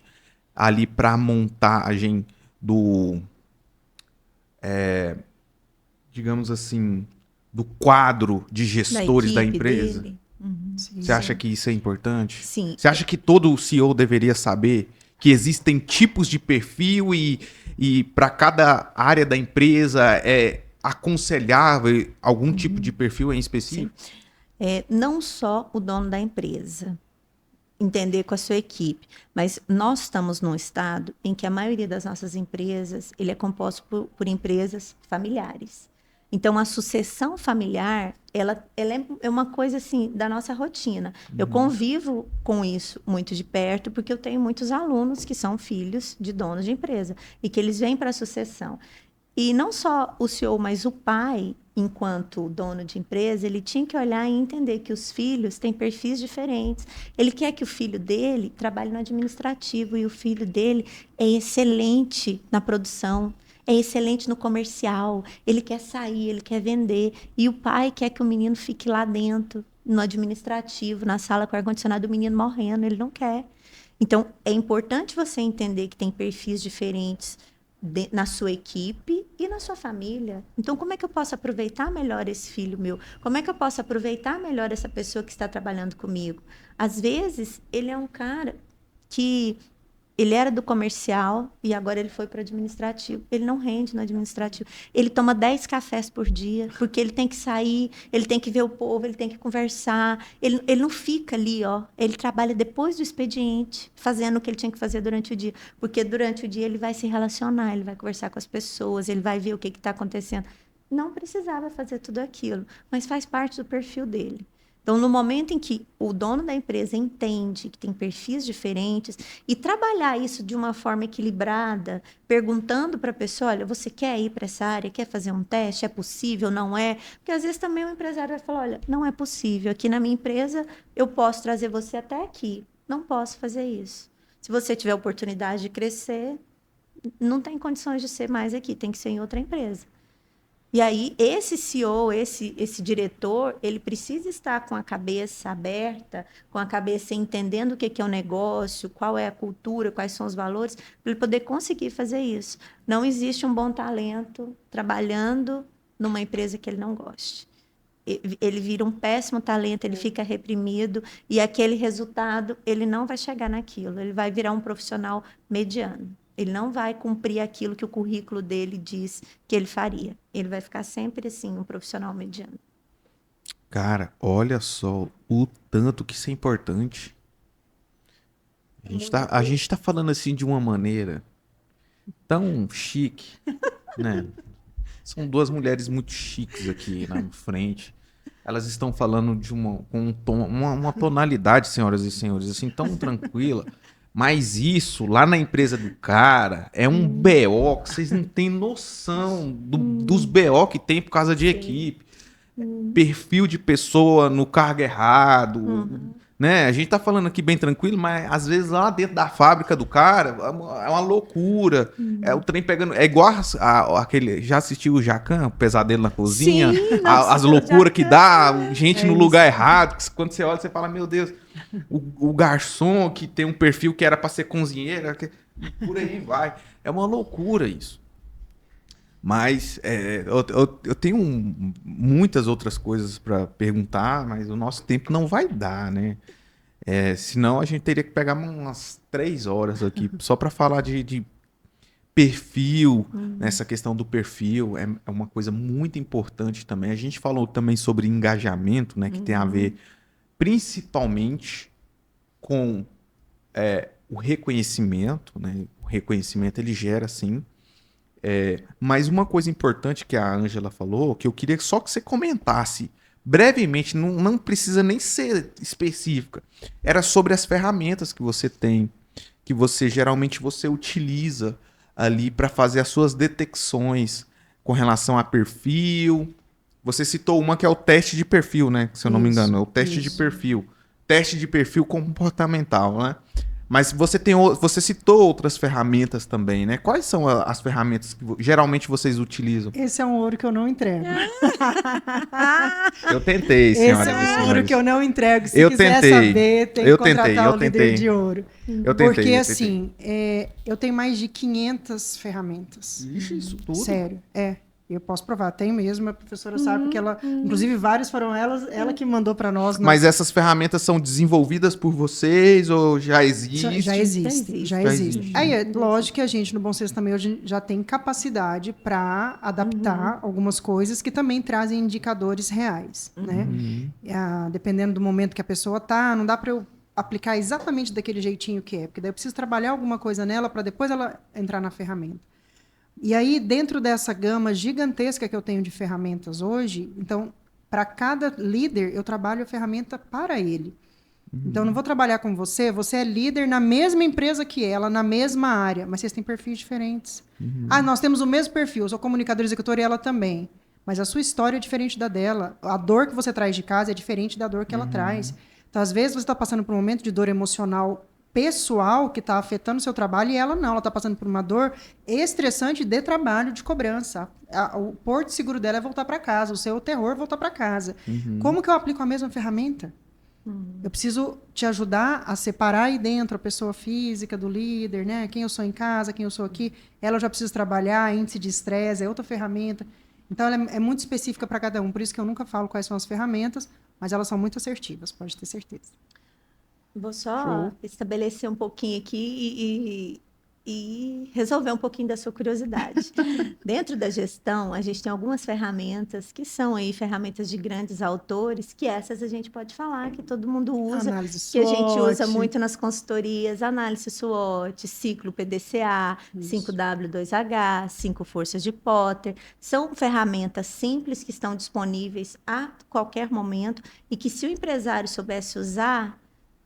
B: ali para a montagem do, digamos assim, do quadro de gestores da
D: equipe
B: empresa?
D: dele.
C: Sim,
B: Você acha que isso é importante?
D: Sim.
B: Você acha que todo CEO deveria saber que existem tipos de perfil e para cada área da empresa é aconselhável algum tipo de perfil em específico?
D: Não só o dono da empresa entender com a sua equipe, mas nós estamos num estado em que a maioria das nossas empresas ele é composto por empresas familiares. Então, a sucessão familiar, ela é uma coisa assim da nossa rotina. Eu convivo com isso muito de perto, porque eu tenho muitos alunos que são filhos de donos de empresa e que eles vêm para a sucessão. E não só o CEO, mas o pai, enquanto dono de empresa, ele tinha que olhar e entender que os filhos têm perfis diferentes. Ele quer que o filho dele trabalhe no administrativo e o filho dele é excelente na produção, é excelente no comercial, ele quer sair, ele quer vender. E o pai quer que o menino fique lá dentro, no administrativo, na sala com ar-condicionado, o menino morrendo, ele não quer. Então, é importante você entender que tem perfis diferentes na sua equipe e na sua família. Então, como é que eu posso aproveitar melhor esse filho meu? Como é que eu posso aproveitar melhor essa pessoa que está trabalhando comigo? Às vezes, ele é um cara que ele era do comercial e agora ele foi para o administrativo. Ele não rende no administrativo. Ele toma 10 cafés por dia, porque ele tem que sair, ele tem que ver o povo, ele tem que conversar. Ele não fica ali, ó. Ele trabalha depois do expediente, fazendo o que ele tinha que fazer durante o dia. Porque durante o dia ele vai se relacionar, ele vai conversar com as pessoas, ele vai ver o que está acontecendo. Não precisava fazer tudo aquilo, mas faz parte do perfil dele. Então, no momento em que o dono da empresa entende que tem perfis diferentes e trabalhar isso de uma forma equilibrada, perguntando para a pessoa, olha, você quer ir para essa área, quer fazer um teste, é possível, não é? Porque às vezes também o empresário vai falar, olha, não é possível, aqui na minha empresa eu posso trazer você até aqui, não posso fazer isso. Se você tiver oportunidade de crescer, não tem condições de ser mais aqui, tem que ser em outra empresa. E aí, esse CEO, esse diretor, ele precisa estar com a cabeça aberta, com a cabeça entendendo o que é o negócio, qual é a cultura, quais são os valores, para ele poder conseguir fazer isso. Não existe um bom talento trabalhando numa empresa que ele não goste. Ele vira um péssimo talento, ele fica reprimido, e aquele resultado, ele não vai chegar naquilo, ele vai virar um profissional mediano. Ele não vai cumprir aquilo que o currículo dele diz que ele faria. Ele vai ficar sempre assim, um profissional mediano.
B: Cara, olha só o tanto que isso é importante. A gente tá falando assim de uma maneira tão chique, né? São duas mulheres muito chiques aqui na frente. Elas estão falando de uma tonalidade, senhoras e senhores, assim, tão tranquila. Mas isso, lá na empresa do cara, é um BO que vocês não têm noção dos BO que tem por causa de equipe. Perfil de pessoa no cargo errado. Né? A gente tá falando aqui bem tranquilo, mas às vezes lá dentro da fábrica do cara é uma loucura. É o trem pegando. É igual aquele. Já assistiu o Jacan, o Pesadelo na Cozinha?
D: Sim,
B: As loucuras que dá, gente no lugar errado. Que quando você olha, você fala, meu Deus, o garçom que tem um perfil que era para ser cozinheiro, por aí vai. É uma loucura isso. Mas eu tenho muitas outras coisas para perguntar, mas o nosso tempo não vai dar, né? Senão a gente teria que pegar umas 3 horas aqui só para falar de perfil, nessa questão do perfil, é uma coisa muito importante também. A gente falou também sobre engajamento, né, que tem a ver principalmente com o reconhecimento, né? O reconhecimento ele gera, sim. Mas uma coisa importante que a Ângela falou, que eu queria só que você comentasse brevemente, não precisa nem ser específica, era sobre as ferramentas que você tem, que geralmente você utiliza ali para fazer as suas detecções com relação a perfil. Você citou uma que é o teste de perfil, né? Se eu não me engano, é o teste de perfil. Teste de perfil comportamental, né? Mas você citou outras ferramentas também, né? Quais são as ferramentas que geralmente vocês utilizam?
C: Esse é um ouro que eu não entrego.
B: Eu tentei, senhoras
C: Esse
B: e
C: é um
B: senhores.
C: ouro que eu não entrego. Se
B: Eu
C: quiser
B: tentei.
C: saber, tem que
B: Eu
C: contratar
B: tentei,
C: o
B: eu
C: líder
B: tentei.
C: de ouro.
B: Eu tentei,
C: Porque
B: eu
C: assim, eu tenho mais de 500 ferramentas.
B: Ixi, isso tudo?
C: Sério, eu posso provar, tem mesmo, a professora sabe, porque ela, inclusive várias foram ela que mandou para nós.
B: Mas essas ferramentas são desenvolvidas por vocês ou já existe?
C: Já existe.
B: existe.
C: Aí, lógico que a gente, no Bom Senso também, hoje já tem capacidade para adaptar algumas coisas que também trazem indicadores reais, né? Dependendo do momento que a pessoa tá, não dá para eu aplicar exatamente daquele jeitinho que é, porque daí eu preciso trabalhar alguma coisa nela para depois ela entrar na ferramenta. E aí, dentro dessa gama gigantesca que eu tenho de ferramentas hoje, então, para cada líder, eu trabalho a ferramenta para ele. Então, eu não vou trabalhar com você é líder na mesma empresa que ela, na mesma área, mas vocês têm perfis diferentes. Nós temos o mesmo perfil, eu sou comunicadora executora e ela também. Mas a sua história é diferente da dela. A dor que você traz de casa é diferente da dor que ela traz. Então, às vezes, você está passando por um momento de dor emocional pessoal que está afetando o seu trabalho e ela não. Ela está passando por uma dor estressante de trabalho, de cobrança. O porto seguro dela é voltar para casa. O seu terror é voltar para casa. Como que eu aplico a mesma ferramenta? Eu preciso te ajudar a separar aí dentro a pessoa física do líder, né? Quem eu sou em casa, quem eu sou aqui. Ela eu já preciso trabalhar, índice de estresse, é outra ferramenta. Então, ela é muito específica para cada um. Por isso que eu nunca falo quais são as ferramentas, mas elas são muito assertivas, pode ter certeza.
D: Vou só estabelecer um pouquinho aqui e resolver um pouquinho da sua curiosidade. Dentro da gestão, a gente tem algumas ferramentas que são aí ferramentas de grandes autores, que essas a gente pode falar, que todo mundo usa,
C: Análise
D: que a gente
C: SWOT.
D: usa muito nas consultorias, análise SWOT, ciclo PDCA, 5W2H, 5 forças de Potter. São ferramentas simples que estão disponíveis a qualquer momento e que, se o empresário soubesse usar,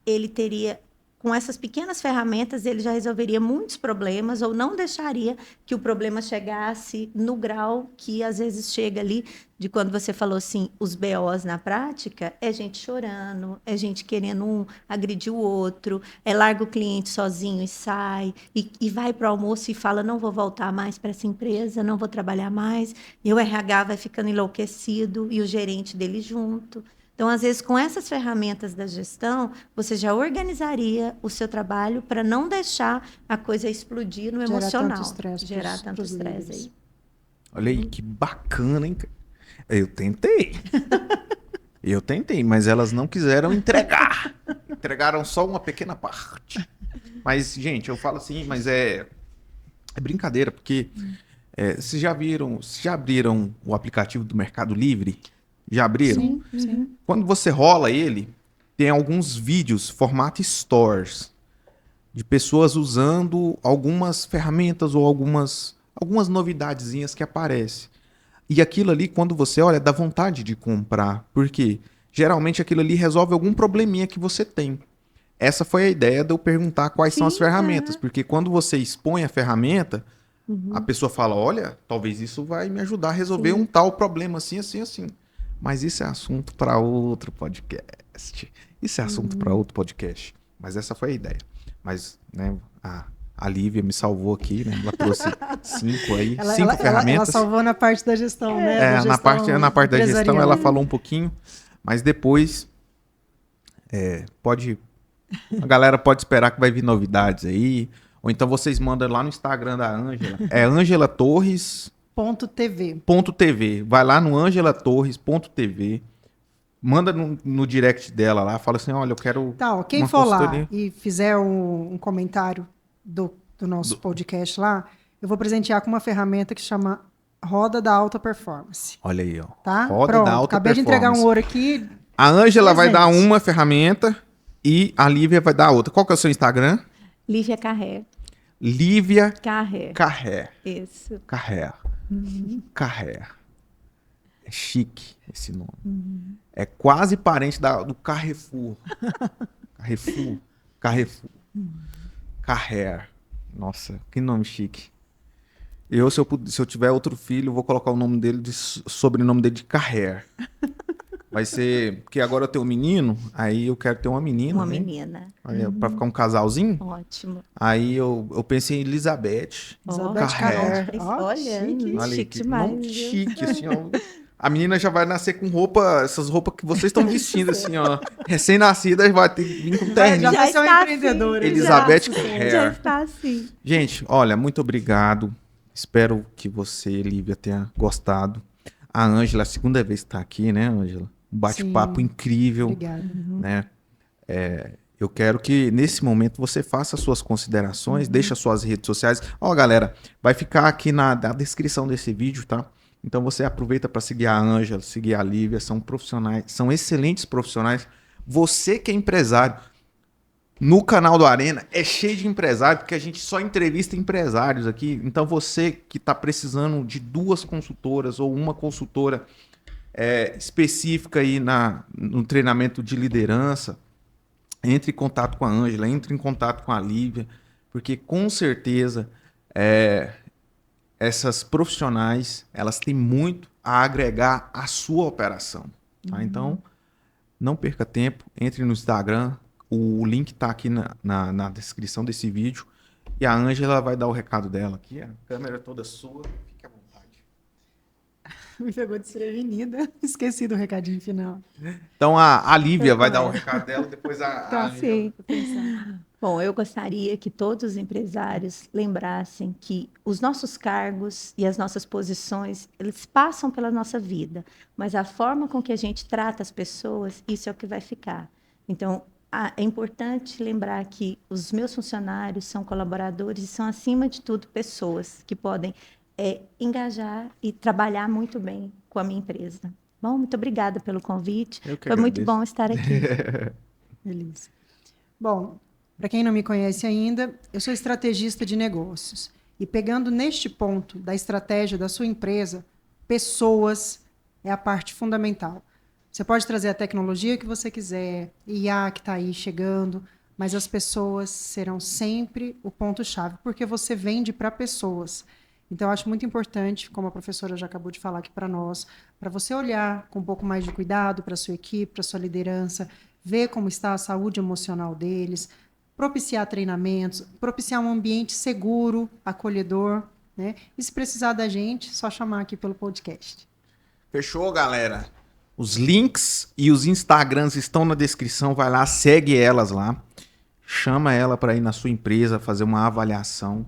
D: ele teria, com essas pequenas ferramentas, ele já resolveria muitos problemas ou não deixaria que o problema chegasse no grau que às vezes chega ali, de quando você falou assim, os BOs na prática, é gente chorando, é gente querendo agredir o outro, larga o cliente sozinho e sai, e vai para o almoço e fala, não vou voltar mais para essa empresa, não vou trabalhar mais, e o RH vai ficando enlouquecido e o gerente dele junto. Então, às vezes, com essas ferramentas da gestão, você já organizaria o seu trabalho para não deixar a coisa explodir no emocional. Gerar tanto estresse aí.
B: Olha aí, que bacana, hein? Eu tentei. Mas elas não quiseram entregar. Entregaram só uma pequena parte. Mas, gente, eu falo assim, mas é brincadeira, porque vocês já abriram o aplicativo do Mercado Livre? Já abriram?
C: Sim.
B: Quando você rola ele, tem alguns vídeos, formato stories, de pessoas usando algumas ferramentas ou algumas novidadezinhas que aparecem. E aquilo ali, quando você olha, dá vontade de comprar. Porque geralmente aquilo ali resolve algum probleminha que você tem. Essa foi a ideia de eu perguntar quais são as ferramentas. Porque quando você expõe a ferramenta, a pessoa fala, olha, talvez isso vai me ajudar a resolver um tal problema assim, assim, assim. Mas isso é assunto para outro podcast. Mas essa foi a ideia. Mas, né, a Lívia me salvou aqui, né? Ela trouxe 5 aí, 5 ferramentas.
C: Ela salvou na parte da gestão, né?
B: Na parte da gestão ela falou um pouquinho, mas depois a galera pode esperar que vai vir novidades aí. Ou então vocês mandam lá no Instagram da Ângela. É Ângela Torres...
C: .tv.
B: .tv. Vai lá no angelatorres.tv, Manda no direct dela lá, fala assim, olha, eu quero
C: Tá, ó, quem
B: uma
C: for lá
B: consultoria.
C: e fizer um comentário do nosso podcast lá, eu vou presentear com uma ferramenta que chama Roda da Alta Performance.
B: Olha aí, ó.
C: Tá?
B: Roda
C: Pronto,
B: da alta
C: acabei de entregar um
B: performance.
C: ouro aqui.
B: A Ângela vai dar
C: Presente.
B: uma ferramenta e a Lívia vai dar outra. Qual que é o seu Instagram?
D: Lívia Carré.
B: Lívia
D: Carré.
B: Carré.
D: Isso.
B: Carré. Carré. É chique esse nome. É quase parente do Carrefour. Carrefour. Carrefour. Carré. Nossa, que nome chique. Se eu tiver outro filho, eu vou colocar o nome dele, sobrenome dele de Carré. Vai ser... Porque agora eu tenho um menino, aí eu quero ter uma menina.
D: Uma
B: né?
D: menina.
B: Aí, pra ficar um casalzinho.
D: Ótimo.
B: Aí eu pensei em Elizabeth.
C: Elizabeth
B: Carré.
C: Carré. Ó,
D: Olha,
C: chique.
B: Olha aí,
D: chique
B: que
D: demais.
B: nome
D: viu?
B: chique, assim, ó. A menina já vai nascer com roupa, essas roupas que vocês estão vestindo, assim, ó. Recém-nascida vai ter que vir com terninho.
C: Já vai ser uma
D: está
C: empreendedora.
D: assim,
B: Elizabeth
D: já,
B: Carré.
D: já está assim.
B: Gente, olha, muito obrigado. Espero que você, Lívia, tenha gostado. A Ângela, a segunda vez que está aqui, né, Ângela? Um bate-papo
C: Sim.
B: incrível,
C: Obrigada.
B: né? Eu quero que nesse momento você faça as suas considerações, deixe as suas redes sociais. Ó, galera, vai ficar aqui na descrição desse vídeo, tá? Então você aproveita para seguir a Ângela, seguir a Lívia, são profissionais, são excelentes profissionais. Você que é empresário, no canal do Arena é cheio de empresários, porque a gente só entrevista empresários aqui. Então você que está precisando de 2 consultoras ou uma consultora específica aí no treinamento de liderança, entre em contato com a Ângela, entre em contato com a Lívia, porque com certeza essas profissionais, elas têm muito a agregar à sua operação. Tá? Então, não perca tempo, entre no Instagram, o link está aqui na descrição desse vídeo, e a Ângela vai dar o recado dela aqui, a câmera é toda sua, fique à vontade.
C: Me pegou desprevenida. Esqueci do recadinho final.
B: Então, a Lívia vai dar o recado dela, depois a
C: Tá,
B: Ângela.
D: Sim. Bom, eu gostaria que todos os empresários lembrassem que os nossos cargos e as nossas posições, eles passam pela nossa vida, mas a forma com que a gente trata as pessoas, isso é o que vai ficar. Então, é importante lembrar que os meus funcionários são colaboradores e são, acima de tudo, pessoas que podem engajar e trabalhar muito bem com a minha empresa. Bom, muito obrigada pelo convite.
B: Eu que
D: Foi muito
B: agradeço.
D: bom estar aqui.
C: Beleza. Bom, para quem não me conhece ainda, eu sou estrategista de negócios. E pegando neste ponto da estratégia da sua empresa, pessoas é a parte fundamental. Você pode trazer a tecnologia que você quiser, IA que está aí chegando, mas as pessoas serão sempre o ponto-chave, porque você vende para pessoas. Então, eu acho muito importante, como a professora já acabou de falar aqui para nós, para você olhar com um pouco mais de cuidado para a sua equipe, para a sua liderança, ver como está a saúde emocional deles, propiciar treinamentos, propiciar um ambiente seguro, acolhedor, né? E se precisar da gente, só chamar aqui pelo podcast.
B: Fechou, galera? Os links e os Instagrams estão na descrição. Vai lá, segue elas lá. Chama ela para ir na sua empresa fazer uma avaliação,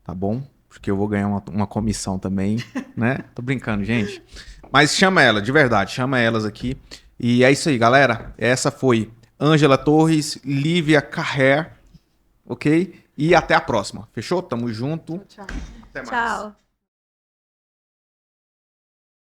B: tá bom? Porque eu vou ganhar uma comissão também, né? Tô brincando, gente. Mas chama ela, de verdade. Chama elas aqui. E é isso aí, galera. Essa foi Ângela Torres, Lívia Carré, ok? E até a próxima. Fechou? Tamo junto.
C: Tchau.
B: Até mais.
D: Tchau.